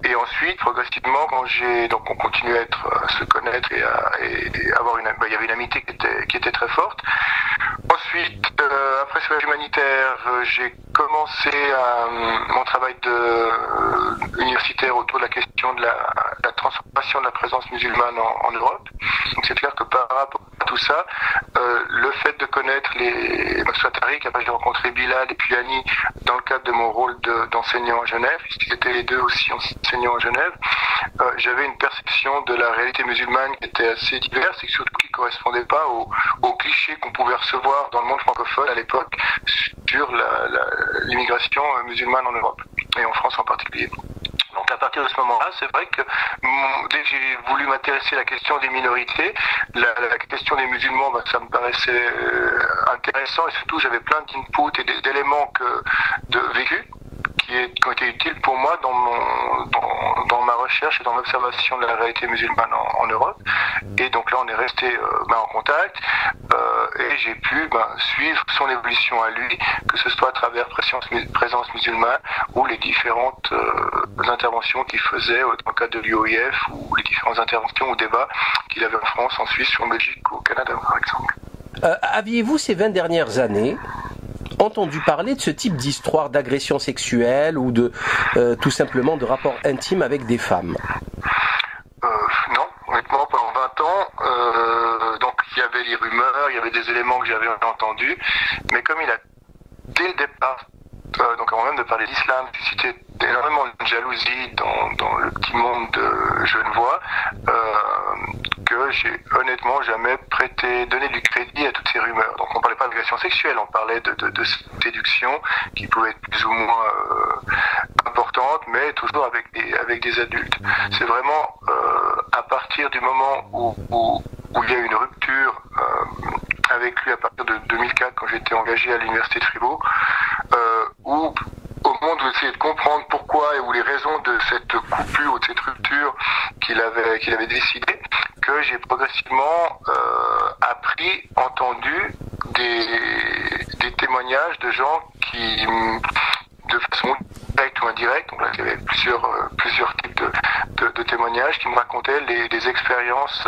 Et ensuite, progressivement, donc on continuait à se connaître et avoir il y avait une amitié qui était très forte. Ensuite, après ce voyage humanitaire, j'ai commencé mon travail universitaire autour de la question de la transformation de la présence musulmane en Europe. Donc c'est clair que par rapport à tout ça, le fait de connaître soit Tariq, après j'ai rencontré Bilal et puis Annie dans le cadre de mon rôle d'enseignant à Genève, puisqu'ils étaient les deux aussi enseignants à Genève, j'avais une perception de la réalité musulmane qui était assez diverse et surtout qui ne correspondait pas aux clichés qu'on pouvait recevoir dans le monde francophone à l'époque sur l'immigration musulmane en Europe et en France en particulier. Donc à partir de ce moment-là, c'est vrai que dès que j'ai voulu m'intéresser à la question des minorités, la question des musulmans, ça me paraissait intéressant et surtout j'avais plein d'inputs et d'éléments de vécu qui ont été utiles pour moi dans ma recherche et dans l'observation de la réalité musulmane en Europe. Et donc là, on est resté en contact et j'ai pu suivre son évolution à lui, que ce soit à travers Présence musulmane ou les différentes interventions qu'il faisait dans le cadre de l'UOIF ou les différentes interventions ou débats qu'il avait en France, en Suisse, en Belgique ou au Canada, par exemple. Aviez-vous ces 20 dernières années entendu parler de ce type d'histoire d'agression sexuelle ou de tout simplement de rapports intimes avec des femmes? Non, honnêtement, pendant 20 ans, donc il y avait les rumeurs, il y avait des éléments que j'avais entendus, mais comme il a, dès le départ, donc avant même de parler d'islam, suscité énormément de jalousie dans le petit monde de Genevois, que j'ai honnêtement jamais donné du crédit à toutes ces rumeurs. Donc on parlait pas d'agression sexuelle, on parlait de séduction qui pouvait être plus ou moins importante, mais toujours avec des adultes. C'est vraiment partir du moment où il y a eu une rupture avec lui à partir de 2004, quand j'étais engagé à l'université de Fribourg, où au moment où j'essayais de comprendre pourquoi et où les raisons de cette coupure ou de cette rupture qu'il avait décidé, que j'ai progressivement appris, entendu des témoignages de gens qui, de façon directe ou indirecte, donc là il y avait plusieurs types de témoignages qui me racontaient les expériences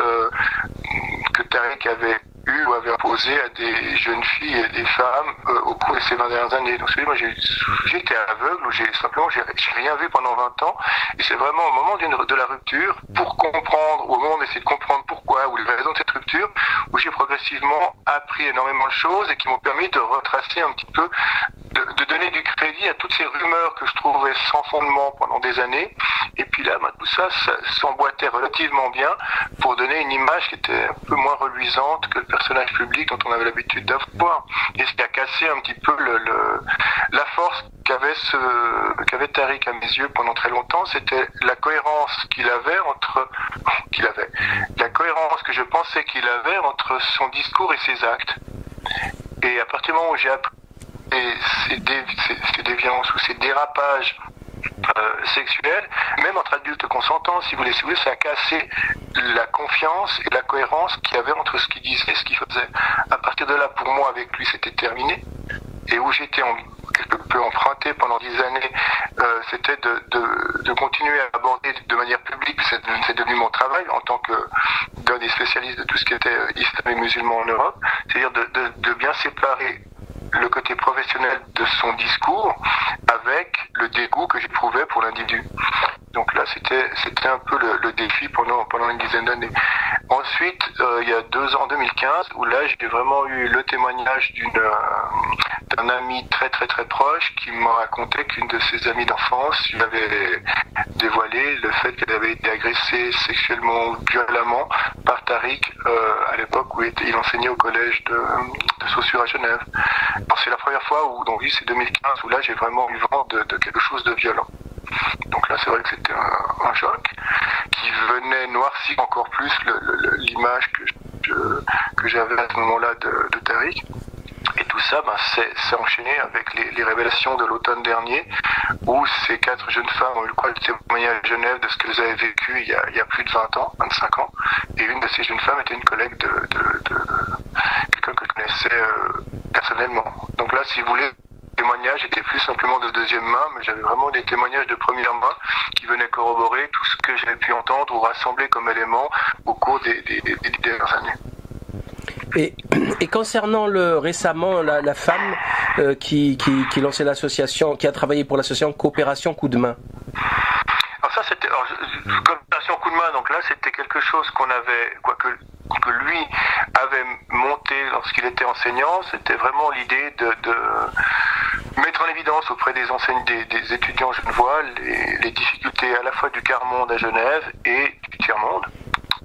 que Tariq avait eu ou avait imposé à des jeunes filles et des femmes au cours de ces 20 dernières années. Donc, moi, j'ai été aveugle, ou j'ai rien vu pendant 20 ans, et c'est vraiment au moment de la rupture, pour comprendre, au moment d'essayer de comprendre pourquoi, ou les raisons de cette rupture, où j'ai progressivement appris énormément de choses, et qui m'ont permis de retracer un petit peu, de donner du crédit à toutes ces rumeurs que je trouvais sans fondement pendant des années, et puis là, tout ça s'emboîtait relativement bien, pour donner une image qui était un peu moins reluisante que le personnage public dont on avait l'habitude d'avoir. Et ce qui a cassé un petit peu la force qu'avait Tariq à mes yeux pendant très longtemps, c'était la cohérence la cohérence que je pensais qu'il avait entre son discours et ses actes. Et à partir du moment où j'ai appris ces déviances ou ces dérapages sexuels, même entre adultes consentants, si vous voulez, ça a cassé la confiance et la cohérence qu'il y avait entre ce qu'il disait et ce qu'il faisait. À partir de là, pour moi, avec lui, c'était terminé. Et où j'étais quelque peu emprunté pendant 10 années, c'était de continuer à aborder de manière publique, c'est devenu mon travail en tant qu'un des spécialistes de tout ce qui était islam et musulman en Europe, c'est-à-dire de bien séparer le côté professionnel de son discours avec le dégoût que j'éprouvais pour l'individu. Donc là, c'était un peu le défi pendant une dizaine d'années. Ensuite, il y a 2 ans, en 2015, où là, j'ai vraiment eu le témoignage d'un ami très très très proche qui m'a raconté qu'une de ses amies d'enfance lui avait dévoilé le fait qu'elle avait été agressée sexuellement, violemment par Tariq à l'époque où il enseignait au collège de Saussure à Genève. Alors, c'est la première fois donc oui, c'est 2015, où là j'ai vraiment eu vent de quelque chose de violent. Donc là c'est vrai que c'était un choc qui venait noircir encore plus l'image que j'avais à ce moment-là de Tariq. Et tout ça, c'est enchaîné avec les révélations de l'automne dernier, où ces 4 jeunes femmes ont eu le droit de témoigner à Genève de ce qu'elles avaient vécu il y a plus de 20 ans, 25 ans. Et une de ces jeunes femmes était une collègue de quelqu'un que je connaissais personnellement. Donc là, si vous voulez, les témoignages étaient plus simplement de deuxième main, mais j'avais vraiment des témoignages de première main qui venaient corroborer tout ce que j'avais pu entendre ou rassembler comme éléments au cours des dernières années. Et concernant récemment la femme qui lançait l'association, qui a travaillé pour l'association Coopération Coup de Main. Alors ça c'était Coopération Coup de Main, donc là c'était quelque chose que lui avait monté lorsqu'il était enseignant. C'était vraiment l'idée de mettre en évidence auprès des étudiants genevois les difficultés à la fois du quart-monde à Genève et du tiers-monde.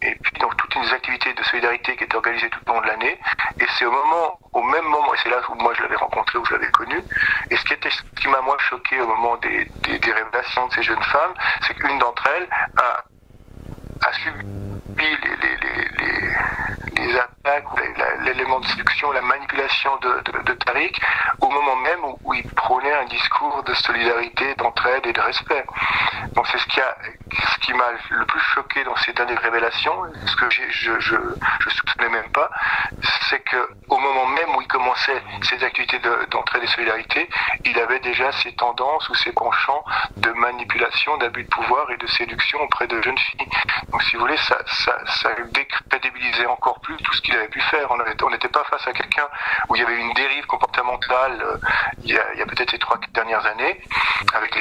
Et puis donc toutes les activités de solidarité qui étaient organisées tout au long de l'année. Et c'est au même moment, et c'est là où moi je l'avais rencontré, où je l'avais connu. Et ce qui m'a moi choqué au moment des révélations de ces jeunes femmes, c'est qu'une d'entre elles a subi les attaques, l'élément de séduction, la manipulation de Tariq, au moment même où il prônait un discours de solidarité, d'entraide et de respect. Donc c'est ce qui m'a le plus choqué dans ces dernières révélations, ce que je soupçonnais même pas, c'est que au moment même où il commençait ses activités d'entraide et solidarité, il avait déjà ses tendances ou ses penchants de manipulation, d'abus de pouvoir et de séduction auprès de jeunes filles. Donc si vous voulez, ça décrédibilisait encore plus tout ce qu'il avait pu faire. On n'était pas face à quelqu'un où il y avait une dérive comportementale il y a peut-être ces 3 dernières années, avec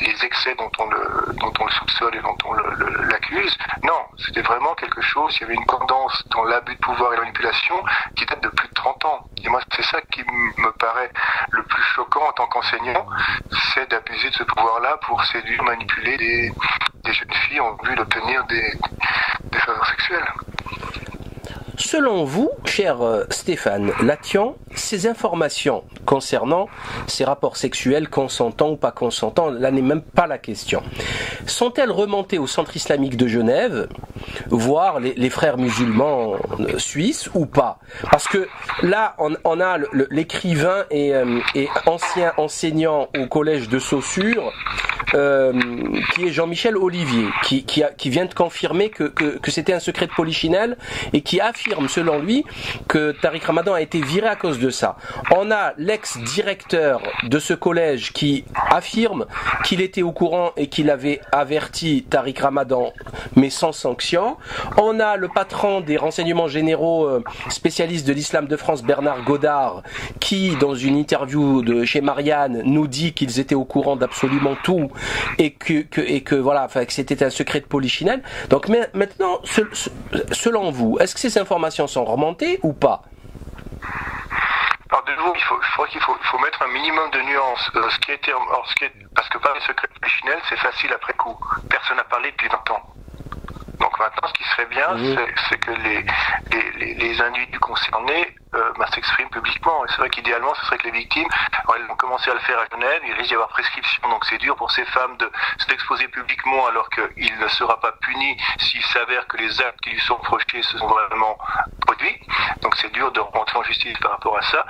les excès dont on le soupçonne et dont on l'accuse. Non, c'était vraiment quelque chose, il y avait une tendance dans l'abus de pouvoir et la manipulation qui date de plus de 30 ans. Et moi, c'est ça qui me paraît le plus choquant en tant qu'enseignant, c'est d'abuser de ce pouvoir-là pour séduire, manipuler des jeunes filles en vue d'obtenir des faveurs sexuelles. Selon vous, cher Stéphane Latian, ces informations concernant ces rapports sexuels consentants ou pas consentants, là n'est même pas la question. Sont-elles remontées au centre islamique de Genève, voire les frères musulmans suisses ou pas? Parce que là, on a l'écrivain et ancien enseignant au collège de Saussure, qui est Jean-Michel Olivier, qui vient de confirmer que c'était un secret de polichinelle et qui affirme, selon lui, que Tariq Ramadan a été viré à cause de ça. On a l'ex-directeur de ce collège qui affirme qu'il était au courant et qu'il avait averti Tariq Ramadan, mais sans sanction. On a le patron des renseignements généraux spécialiste de l'islam de France, Bernard Godard, qui, dans une interview chez Marianne, nous dit qu'ils étaient au courant d'absolument tout et que voilà, enfin, que c'était un secret de polichinelle. Donc maintenant, selon vous, est-ce que ces informations sont remontées ou pas? Alors de nouveau, je crois qu'il faut mettre un minimum de nuances. Parce que parler de secret de polichinelle, c'est facile après coup. Personne n'a parlé depuis 20 ans. Donc maintenant, ce qui serait bien, c'est que les individus concernés s'expriment publiquement. Et c'est vrai qu'idéalement, ce serait que les victimes, alors, elles ont commencé à le faire à Genève, il risque d'y avoir prescription, donc c'est dur pour ces femmes de s'exposer publiquement alors qu'il ne sera pas puni s'il s'avère que les actes qui lui sont reprochés se sont vraiment produits. Donc c'est dur de rentrer en justice par rapport à ça.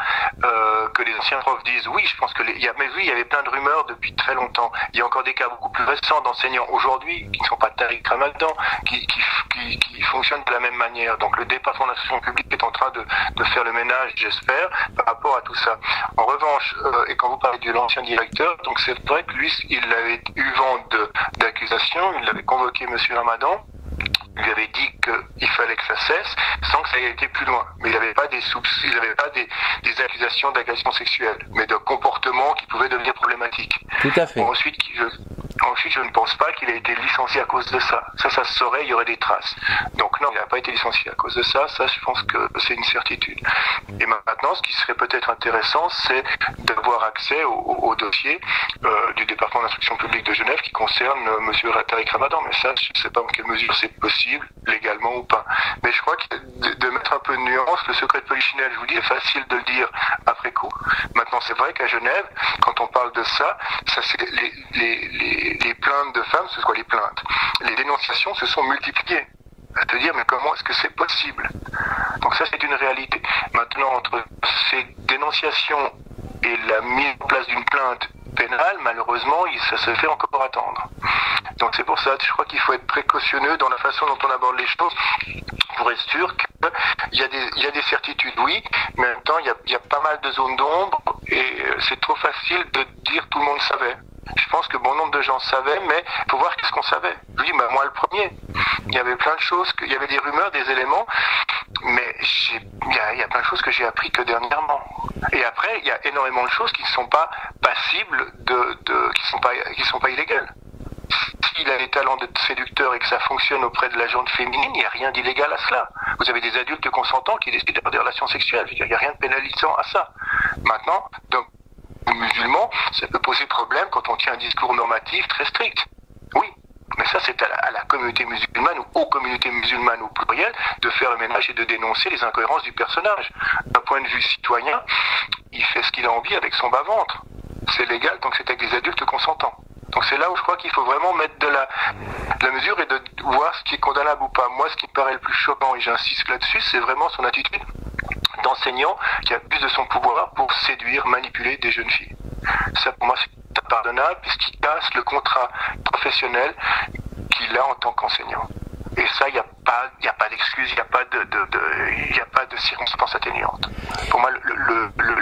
Que les anciens profs disent, oui, je pense que il y avait plein de rumeurs depuis très longtemps. Il y a encore des cas beaucoup plus récents d'enseignants aujourd'hui qui ne sont pas Tariq Ramadan, qui fonctionnent de la même manière. Donc le département d'instruction publique est en train de faire le ménage, j'espère, par rapport à tout ça. En revanche, et quand vous parlez de l'ancien directeur, donc c'est vrai que lui, il avait eu vent d'accusations, il avait convoqué M. Ramadan, lui avait dit qu'il fallait que ça cesse, sans que ça ait été plus loin. Mais il n'avait pas des accusations d'agression sexuelle, mais de comportements qui pouvaient devenir problématiques. Tout à fait. Ensuite, je ne pense pas qu'il ait été licencié à cause de ça. Ça se saurait, il y aurait des traces. Donc non, il n'a pas été licencié à cause de ça. Ça, je pense que c'est une certitude. Et maintenant, ce qui serait peut-être intéressant, c'est d'avoir accès au dossier du département d'instruction publique de Genève qui concerne M. Tariq Ramadan. Mais ça, je ne sais pas en quelle mesure c'est possible, légalement ou pas. Mais je crois que de mettre un peu de nuance, le secret de polichinelle, je vous dis, c'est facile de le dire après coup. Maintenant, c'est vrai qu'à Genève, quand on parle de ça c'est les plaintes de femmes, c'est quoi les plaintes? Les dénonciations se sont multipliées. À te dire, mais comment est-ce que c'est possible? Donc ça, c'est une réalité. Maintenant, entre ces dénonciations et la mise en place d'une plainte pénale, malheureusement, ça se fait encore attendre. Donc c'est pour ça, je crois qu'il faut être précautionneux dans la façon dont on aborde les choses pour être sûr qu'il y a des certitudes, oui, mais en même temps, il y a pas mal de zones d'ombre et c'est trop facile de dire tout le monde savait. Je pense que bon nombre de gens savaient, mais il faut voir qu'est-ce qu'on savait. Je dis, moi le premier, il y avait plein de choses, il y avait des rumeurs, des éléments, mais il y a plein de choses que j'ai appris que dernièrement. Et après, il y a énormément de choses qui ne sont pas passibles, qui sont pas illégales. S'il a les talents de séducteur et que ça fonctionne auprès de la gente féminine, il n'y a rien d'illégal à cela. Vous avez des adultes consentants qui décident d'avoir des relations sexuelles. Il n'y a rien de pénalisant à ça. Maintenant, donc, musulman, ça peut poser problème quand on tient un discours normatif très strict. Oui, mais ça c'est à la communauté musulmane ou aux communautés musulmanes au pluriel de faire le ménage et de dénoncer les incohérences du personnage. D'un point de vue citoyen, il fait ce qu'il a envie avec son bas-ventre. C'est légal tant que c'est avec des adultes consentants. Donc c'est là où je crois qu'il faut vraiment mettre de la mesure et de voir ce qui est condamnable ou pas. Moi, ce qui me paraît le plus choquant, et j'insiste là-dessus, c'est vraiment son attitude d'enseignant qui abuse de son pouvoir pour séduire, manipuler des jeunes filles. Ça, pour moi, c'est impardonnable puisqu'il casse le contrat professionnel qu'il a en tant qu'enseignant. Et ça, il n'y a pas d'excuse, il n'y a pas de circonstance atténuante. Pour moi,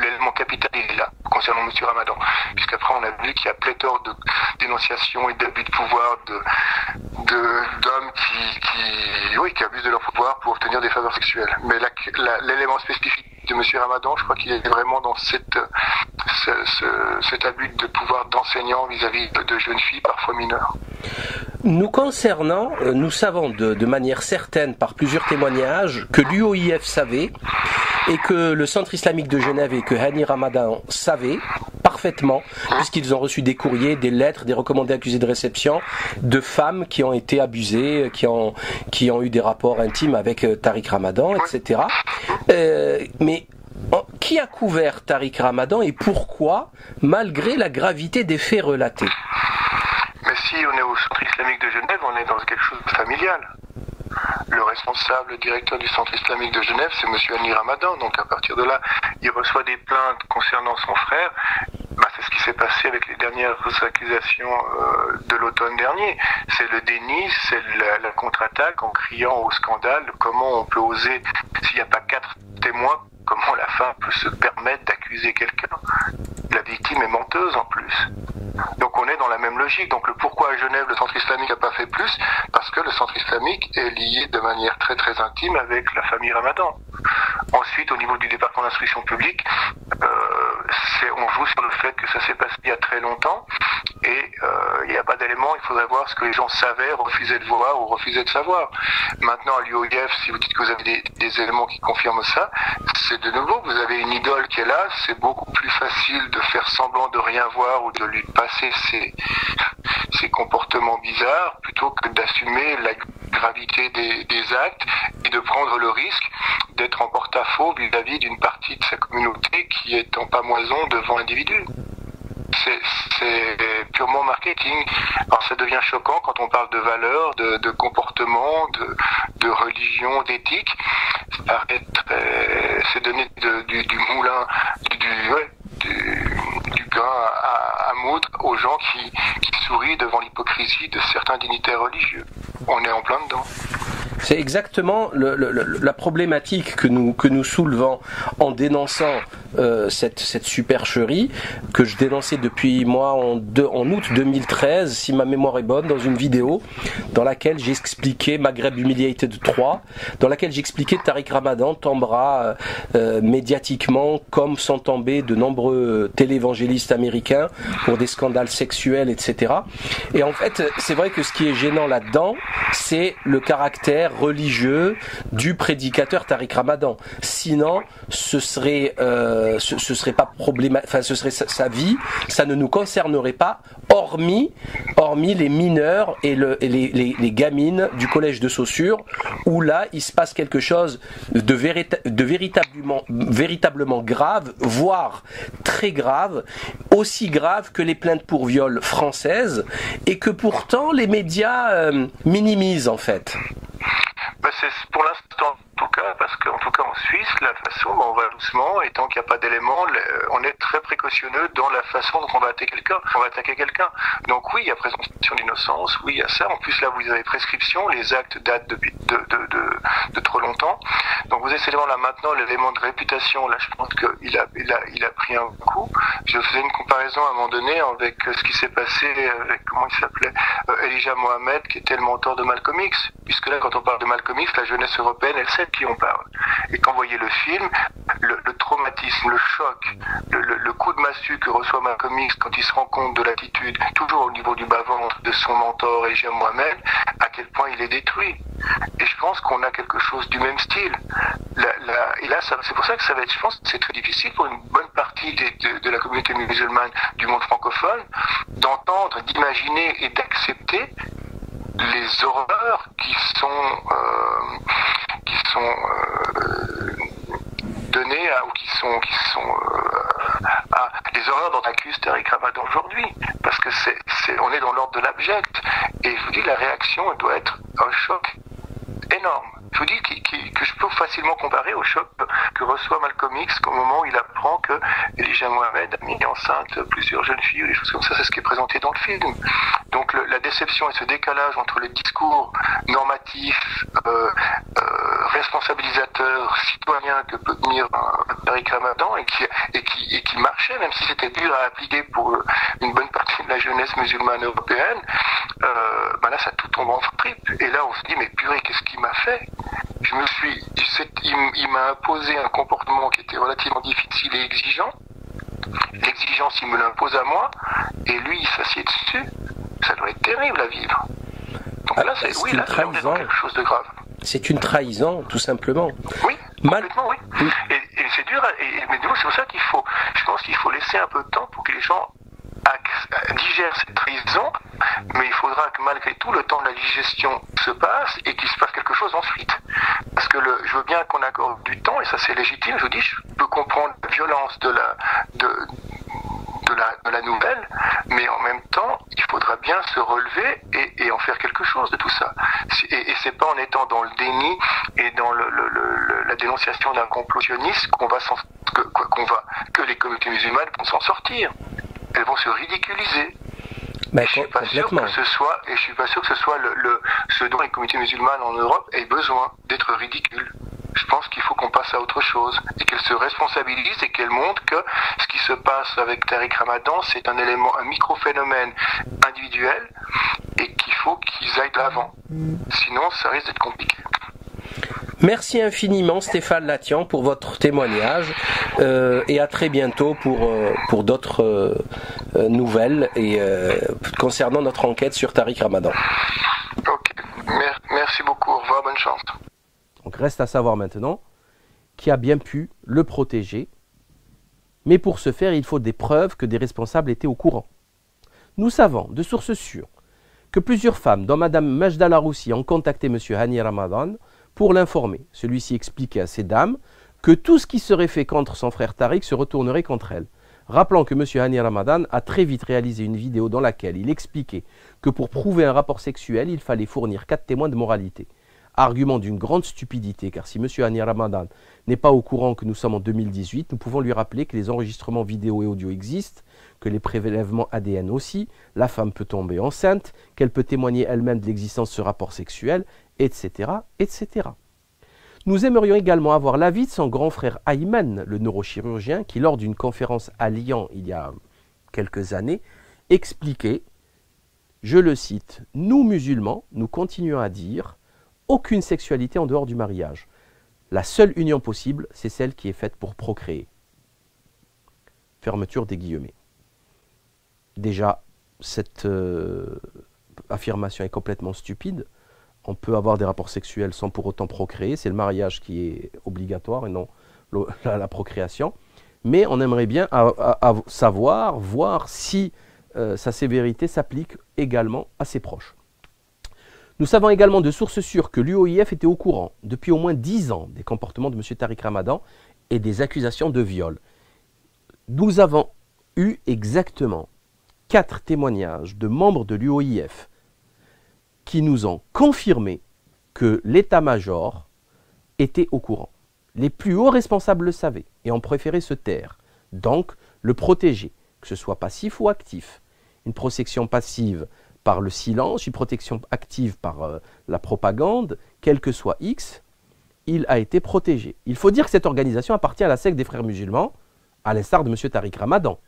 l'élément capital est là, concernant M. Ramadan. Puisqu'après, on a vu qu'il y a pléthore de dénonciations et d'abus de pouvoir d'hommes qui abusent de leur pouvoir pour obtenir des faveurs sexuelles. Mais l'élément spécifique de M. Ramadan, je crois qu'il est vraiment dans cet abus de pouvoir d'enseignant vis-à-vis de jeunes filles, parfois mineures. Nous concernant, nous savons de manière certaine par plusieurs témoignages que l'UOIF savait et que le Centre islamique de Genève et que Hani Ramadan savaient parfaitement, puisqu'ils ont reçu des courriers, des lettres, des recommandés accusés de réception de femmes qui ont été abusées, qui ont eu des rapports intimes avec Tariq Ramadan, etc. Mais qui a couvert Tariq Ramadan et pourquoi, malgré la gravité des faits relatés? Mais si on est au Centre islamique de Genève, on est dans quelque chose de familial. Le responsable directeur du Centre islamique de Genève, c'est monsieur Annie Ramadan. Donc à partir de là, il reçoit des plaintes concernant son frère. C'est ce qui s'est passé avec les dernières accusations de l'automne dernier. C'est le déni, c'est la contre-attaque en criant au scandale. Comment on peut oser, s'il n'y a pas 4 témoins, comment la femme peut se permettre d'accuser quelqu'un? La victime est menteuse en plus. Donc on est dans la même logique. Donc le pourquoi à Genève le Centre islamique n'a pas fait plus? Parce que le Centre islamique est lié de manière très très intime avec la famille Ramadan. Ensuite, au niveau du département d'instruction publique, on joue sur le fait que ça s'est passé il y a très longtemps et il n'y a pas d'éléments. Il faudrait voir ce que les gens savaient, refusaient de voir ou refusaient de savoir. Maintenant, à l'UOIF, si vous dites que vous avez des éléments qui confirment ça, c'est de nouveau, vous avez une idole qui est là, c'est beaucoup plus facile de faire semblant de rien voir ou de lui passer ses comportements bizarres plutôt que d'assumer la gravité des actes et de prendre le risque d'être en porte-à-faux vis-à-vis d'une partie de sa communauté qui est en pamoison devant l'individu. C'est purement marketing. Alors ça devient choquant quand on parle de valeurs, de comportement, de religion, d'éthique. C'est donner du moulin, du grain à moudre aux gens qui sourient devant l'hypocrisie de certains dignitaires religieux. On est en plein dedans. C'est exactement la problématique que nous soulevons en dénonçant cette supercherie que je dénonçais depuis moi en août 2013, si ma mémoire est bonne, dans une vidéo dans laquelle j'expliquais Maghreb Humiliated 3, dans laquelle j'expliquais que Tariq Ramadan tombera médiatiquement comme sont tombés de nombreux télévangélistes américains pour des scandales sexuels, etc. Et en fait, c'est vrai que ce qui est gênant là-dedans, c'est le caractère religieux du prédicateur Tariq Ramadan. Sinon, ce serait pas problématique, enfin ce serait sa vie, ça ne nous concernerait pas, hormis les mineurs et les gamines du collège de Saussure, où là il se passe quelque chose de véritablement grave, voire très grave, aussi grave que les plaintes pour viol françaises, et que pourtant les médias minimisent en fait. C'est pour l'instant en tout cas, parce qu'en tout cas en Suisse, la façon, on va doucement, et tant qu'il n'y a pas d'éléments, on est très précautionneux dans la façon dont on va attaquer quelqu'un. Donc oui, il y a présomption d'innocence, oui, il y a ça. En plus là, vous avez prescription, les actes datent depuis de trop longtemps. Donc vous avez cet élément là maintenant, l'élément de réputation, là je pense qu'il a pris un coup. Je faisais une comparaison à un moment donné avec ce qui s'est passé avec, comment il s'appelait, Elijah Mohamed, qui était le mentor de Malcolm X. Puisque là, quand on parle de Malcolm X, la jeunesse européenne, elle sait de qui on parle. Et quand vous voyez le film, le traumatisme, le choc, le coup de massue que reçoit Malcolm X quand il se rend compte de l'attitude, toujours au niveau du bas-ventre de son mentor Elijah Mohamed, à quel point il est détruit. Et je pense qu'on a quelque chose du même style. Et là, c'est pour ça que ça va être, je pense, c'est très difficile pour une bonne partie de la communauté musulmane du monde francophone d'entendre, d'imaginer et d'accepter les horreurs qui sont données les horreurs dont accuse Tariq Ramadan aujourd'hui, parce que on est dans l'ordre de l'abject, et je vous dis, la réaction doit être un choc énorme. Je vous dis que je peux facilement comparer au choc que reçoit Malcolm X au moment où il apprend que Elijah Mohamed a mis enceinte plusieurs jeunes filles ou des choses comme ça. C'est ce qui est présenté dans le film. Donc la déception et ce décalage entre le discours normatif, responsabilisateur, citoyen que peut tenir Tariq Ramadan et qui marchait, même si c'était dur à appliquer pour une bonne partie de la jeunesse musulmane européenne, là ça tout tombe en fripe. Et là on se dit, mais purée, qu'est-ce qu'il m'a fait? Il m'a imposé un comportement qui était relativement difficile et exigeant. L'exigence, il me l'impose à moi, et lui, il s'assied dessus. Ça doit être terrible à vivre. Donc là, on est dans quelque chose de grave. C'est une trahison, tout simplement. Oui, complètement, oui. Et c'est dur, mais c'est pour ça je pense qu'il faut laisser un peu de temps pour que les gens digère cette trahison, mais il faudra que malgré tout le temps de la digestion se passe et qu'il se passe quelque chose ensuite. Parce que je veux bien qu'on accorde du temps, et ça c'est légitime, je vous dis, je peux comprendre la violence de la nouvelle, mais en même temps, il faudra bien se relever et en faire quelque chose de tout ça. Et c'est pas en étant dans le déni et dans la dénonciation d'un complotionniste que les communautés musulmanes vont s'en sortir. Elles vont se ridiculiser. Ben, je suis pas sûr que ce soit, et je suis pas sûr que ce soit ce dont les communautés musulmanes en Europe aient besoin d'être ridicules. Je pense qu'il faut qu'on passe à autre chose et qu'elles se responsabilisent et qu'elles montrent que ce qui se passe avec Tariq Ramadan, c'est un micro-phénomène individuel et qu'il faut qu'ils aillent de l'avant. Sinon, ça risque d'être compliqué. Merci infiniment Stéphane Latian pour votre témoignage et à très bientôt pour d'autres nouvelles et concernant notre enquête sur Tariq Ramadan. Ok, merci beaucoup, au revoir, bonne chance. Donc reste à savoir maintenant qui a bien pu le protéger, mais pour ce faire il faut des preuves que des responsables étaient au courant. Nous savons de sources sûres que plusieurs femmes, dont Madame Majda Laroussi, ont contacté M. Hani Ramadan pour l'informer. Celui-ci expliquait à ces dames que tout ce qui serait fait contre son frère Tariq se retournerait contre elles. Rappelant que M. Hani Ramadan a très vite réalisé une vidéo dans laquelle il expliquait que pour prouver un rapport sexuel, il fallait fournir 4 témoins de moralité. Argument d'une grande stupidité, car si M. Hani Ramadan n'est pas au courant que nous sommes en 2018, nous pouvons lui rappeler que les enregistrements vidéo et audio existent, que les prélèvements ADN aussi, la femme peut tomber enceinte, qu'elle peut témoigner elle-même de l'existence de ce rapport sexuel, etc., etc. Nous aimerions également avoir l'avis de son grand frère Ayman, le neurochirurgien, qui lors d'une conférence à Lyon il y a quelques années, expliquait, je le cite, « Nous musulmans, nous continuons à dire aucune sexualité en dehors du mariage. La seule union possible, c'est celle qui est faite pour procréer. » Fermeture des guillemets. Déjà, cette affirmation est complètement stupide. On peut avoir des rapports sexuels sans pour autant procréer. C'est le mariage qui est obligatoire et non la procréation. Mais on aimerait bien savoir, voir si sa sévérité s'applique également à ses proches. Nous savons également de sources sûres que l'UOIF était au courant depuis au moins 10 ans des comportements de M. Tariq Ramadan et des accusations de viol. Nous avons eu exactement 4 témoignages de membres de l'UOIF qui nous ont confirmé que l'état-major était au courant. Les plus hauts responsables le savaient et ont préféré se taire. Donc, le protéger, que ce soit passif ou actif. Une protection passive par le silence, une protection active par la propagande, quel que soit X, il a été protégé. Il faut dire que cette organisation appartient à la secte des frères musulmans, à l'instar de M. Tariq Ramadan.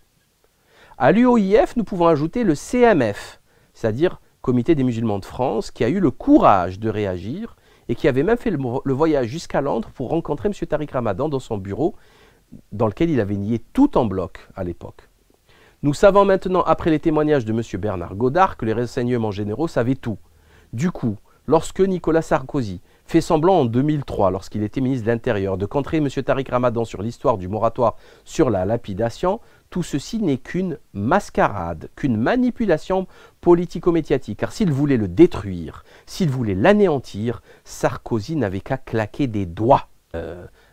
À l'UOIF, nous pouvons ajouter le CMF, c'est-à-dire Comité des musulmans de France, qui a eu le courage de réagir et qui avait même fait le voyage jusqu'à Londres pour rencontrer M. Tariq Ramadan dans son bureau, dans lequel il avait nié tout en bloc à l'époque. Nous savons maintenant, après les témoignages de M. Bernard Godard, que les renseignements généraux savaient tout. Du coup, lorsque Nicolas Sarkozy fait semblant en 2003, lorsqu'il était ministre de l'Intérieur, de contrer M. Tariq Ramadan sur l'histoire du moratoire sur la lapidation, tout ceci n'est qu'une mascarade, qu'une manipulation politico-médiatique. Car s'il voulait le détruire, s'il voulait l'anéantir, Sarkozy n'avait qu'à claquer des doigts.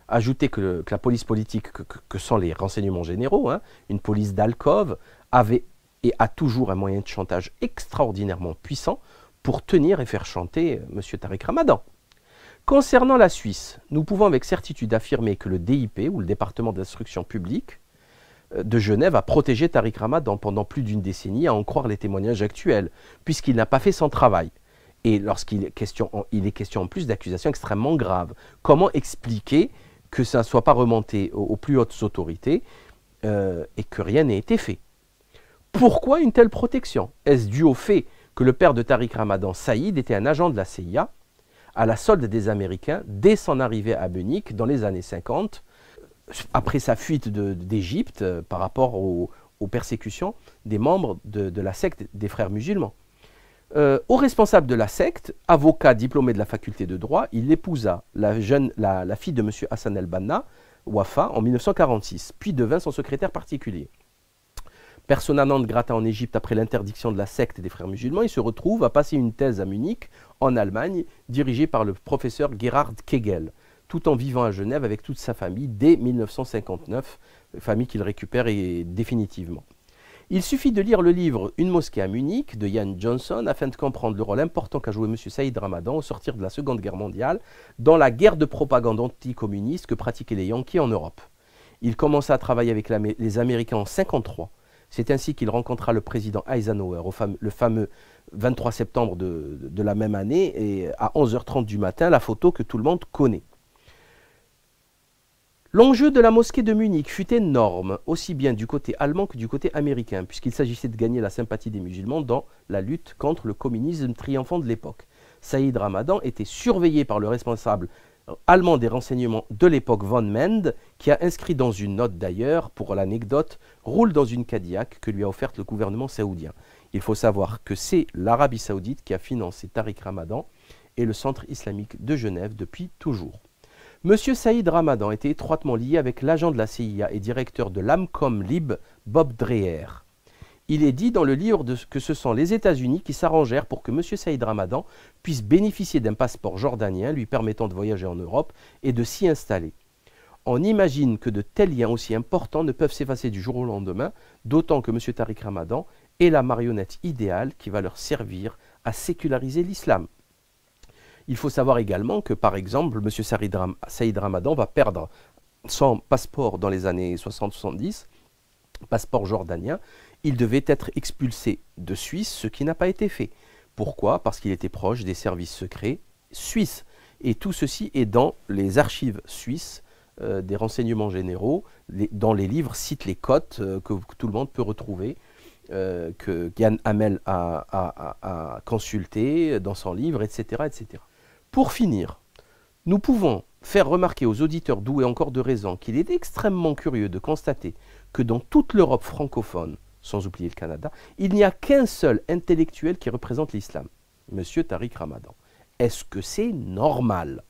Ajouter que la police politique, que sont les renseignements généraux, une police d'alcôve, avait et a toujours un moyen de chantage extraordinairement puissant pour tenir et faire chanter M. Tariq Ramadan. Concernant la Suisse, nous pouvons avec certitude affirmer que le DIP, ou le département d'instruction publique de Genève, a protégé Tariq Ramadan pendant plus d'une décennie, à en croire les témoignages actuels, puisqu'il n'a pas fait son travail. Et lorsqu'il est question en plus d'accusations extrêmement graves, comment expliquer que ça ne soit pas remonté aux plus hautes autorités et que rien n'ait été fait? Pourquoi une telle protection? Est-ce dû au fait que le père de Tariq Ramadan, Saïd, était un agent de la CIA à la solde des Américains dès son arrivée à Munich dans les années 50, après sa fuite d'Égypte par rapport aux persécutions des membres de la secte des frères musulmans? Au responsable de la secte, avocat diplômé de la faculté de droit, il épousa la fille de M. Hassan el-Banna, Wafa, en 1946, puis devint son secrétaire particulier. persona non grata en Égypte après l'interdiction de la secte des frères musulmans, il se retrouve à passer une thèse à Munich, en Allemagne, dirigée par le professeur Gerhard Kegel, tout en vivant à Genève avec toute sa famille dès 1959, famille qu'il récupère définitivement. Il suffit de lire le livre Une mosquée à Munich de Ian Johnson afin de comprendre le rôle important qu'a joué M. Saïd Ramadan au sortir de la Seconde Guerre mondiale dans la guerre de propagande anticommuniste que pratiquaient les Yankees en Europe. Il commença à travailler avec les Américains en 1953. C'est ainsi qu'il rencontra le président Eisenhower le fameux 23 septembre de la même année et à 11h30 du matin, la photo que tout le monde connaît. L'enjeu de la mosquée de Munich fut énorme, aussi bien du côté allemand que du côté américain, puisqu'il s'agissait de gagner la sympathie des musulmans dans la lutte contre le communisme triomphant de l'époque. Saïd Ramadan était surveillé par le responsable allemand des renseignements de l'époque von Mende, qui a inscrit dans une note d'ailleurs, pour l'anecdote, roule dans une Cadillac que lui a offerte le gouvernement saoudien. Il faut savoir que c'est l'Arabie saoudite qui a financé Tariq Ramadan et le Centre islamique de Genève depuis toujours. Monsieur Saïd Ramadan était étroitement lié avec l'agent de la CIA et directeur de l'Amcom Lib, Bob Dreher. Il est dit dans le livre que ce sont les États-Unis qui s'arrangèrent pour que monsieur Saïd Ramadan puisse bénéficier d'un passeport jordanien lui permettant de voyager en Europe et de s'y installer. On imagine que de tels liens aussi importants ne peuvent s'effacer du jour au lendemain, d'autant que monsieur Tariq Ramadan est la marionnette idéale qui va leur servir à séculariser l'islam. Il faut savoir également que, par exemple, M. Saïd Ramadan va perdre son passeport dans les années 60-70, passeport jordanien. Il devait être expulsé de Suisse, ce qui n'a pas été fait. Pourquoi? Parce qu'il était proche des services secrets suisses. Et tout ceci est dans les archives suisses des renseignements généraux, dans les livres citent les cotes que tout le monde peut retrouver, que Yann Hamel a consulté dans son livre, etc., etc. Pour finir, nous pouvons faire remarquer aux auditeurs doués encore de raison qu'il est extrêmement curieux de constater que dans toute l'Europe francophone, sans oublier le Canada, il n'y a qu'un seul intellectuel qui représente l'islam, M. Tariq Ramadan. Est-ce que c'est normal?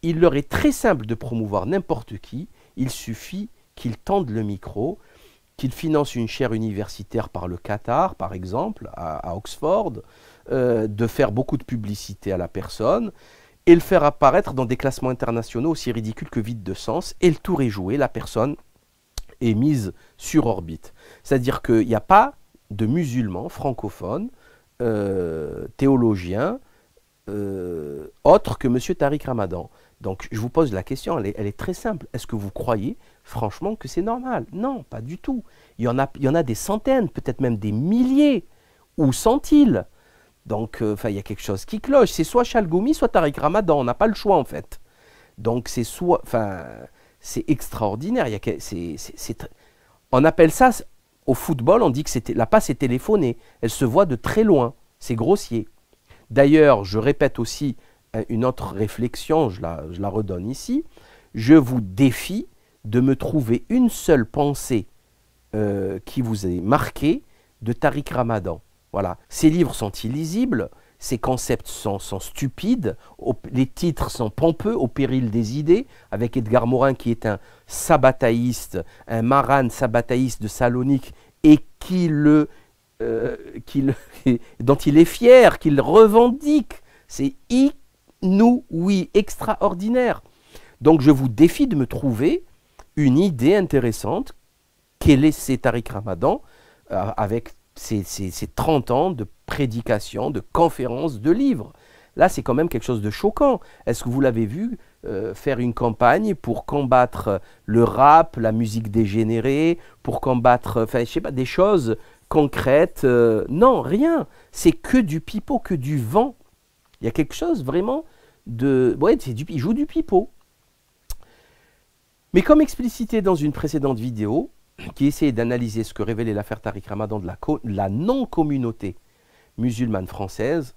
Il leur est très simple de promouvoir n'importe qui, il suffit qu'ils tendent le micro, qu'ils financent une chaire universitaire par le Qatar, par exemple, à Oxford, de faire beaucoup de publicité à la personne, et le faire apparaître dans des classements internationaux aussi ridicules que vides de sens, et le tour est joué, la personne est mise sur orbite. C'est-à-dire qu'il n'y a pas de musulmans francophones, théologiens, autres que M. Tariq Ramadan. Donc je vous pose la question, elle est très simple. Est-ce que vous croyez franchement que c'est normal? Non, pas du tout. Il y en a des centaines, peut-être même des milliers. Où sont-ils? Donc il y a quelque chose qui cloche. C'est soit Chalgoumi, soit Tariq Ramadan. On n'a pas le choix en fait. Donc c'est c'est extraordinaire. On appelle ça, au football, on dit que la passe est téléphonée. Elle se voit de très loin. C'est grossier. D'ailleurs, je répète aussi une autre réflexion, je la redonne ici. Je vous défie de me trouver une seule pensée qui vous est marquée de Tariq Ramadan. Voilà. Ces livres sont illisibles, ces concepts sont stupides, les titres sont pompeux au péril des idées, avec Edgar Morin qui est un sabbataïste, un maran sabbataïste de Salonique et dont il est fier, qu'il revendique. C'est inouï, extraordinaire. Donc je vous défie de me trouver une idée intéressante qu'ait laissé Tariq Ramadan avec ces 30 ans de prédication, de conférences, de livres. Là, c'est quand même quelque chose de choquant. Est-ce que vous l'avez vu faire une campagne pour combattre le rap, la musique dégénérée, pour combattre, je sais pas, des choses concrètes? Non, rien. C'est que du pipeau, que du vent. Il y a quelque chose vraiment de... Ouais, il joue du pipeau. Mais comme explicité dans une précédente vidéo, qui essayait d'analyser ce que révélait l'affaire Tariq Ramadan de la non-communauté musulmane française,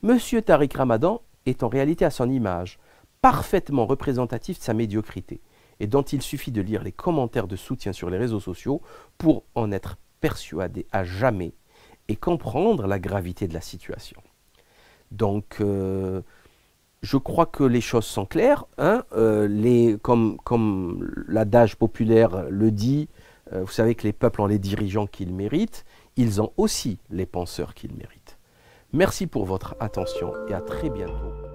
M. Tariq Ramadan est en réalité à son image, parfaitement représentatif de sa médiocrité, et dont il suffit de lire les commentaires de soutien sur les réseaux sociaux pour en être persuadé à jamais et comprendre la gravité de la situation. Donc, je crois que les choses sont claires. Hein, comme l'adage populaire le dit, Vous savez que les peuples ont les dirigeants qu'ils méritent, ils ont aussi les penseurs qu'ils méritent. Merci pour votre attention et à très bientôt.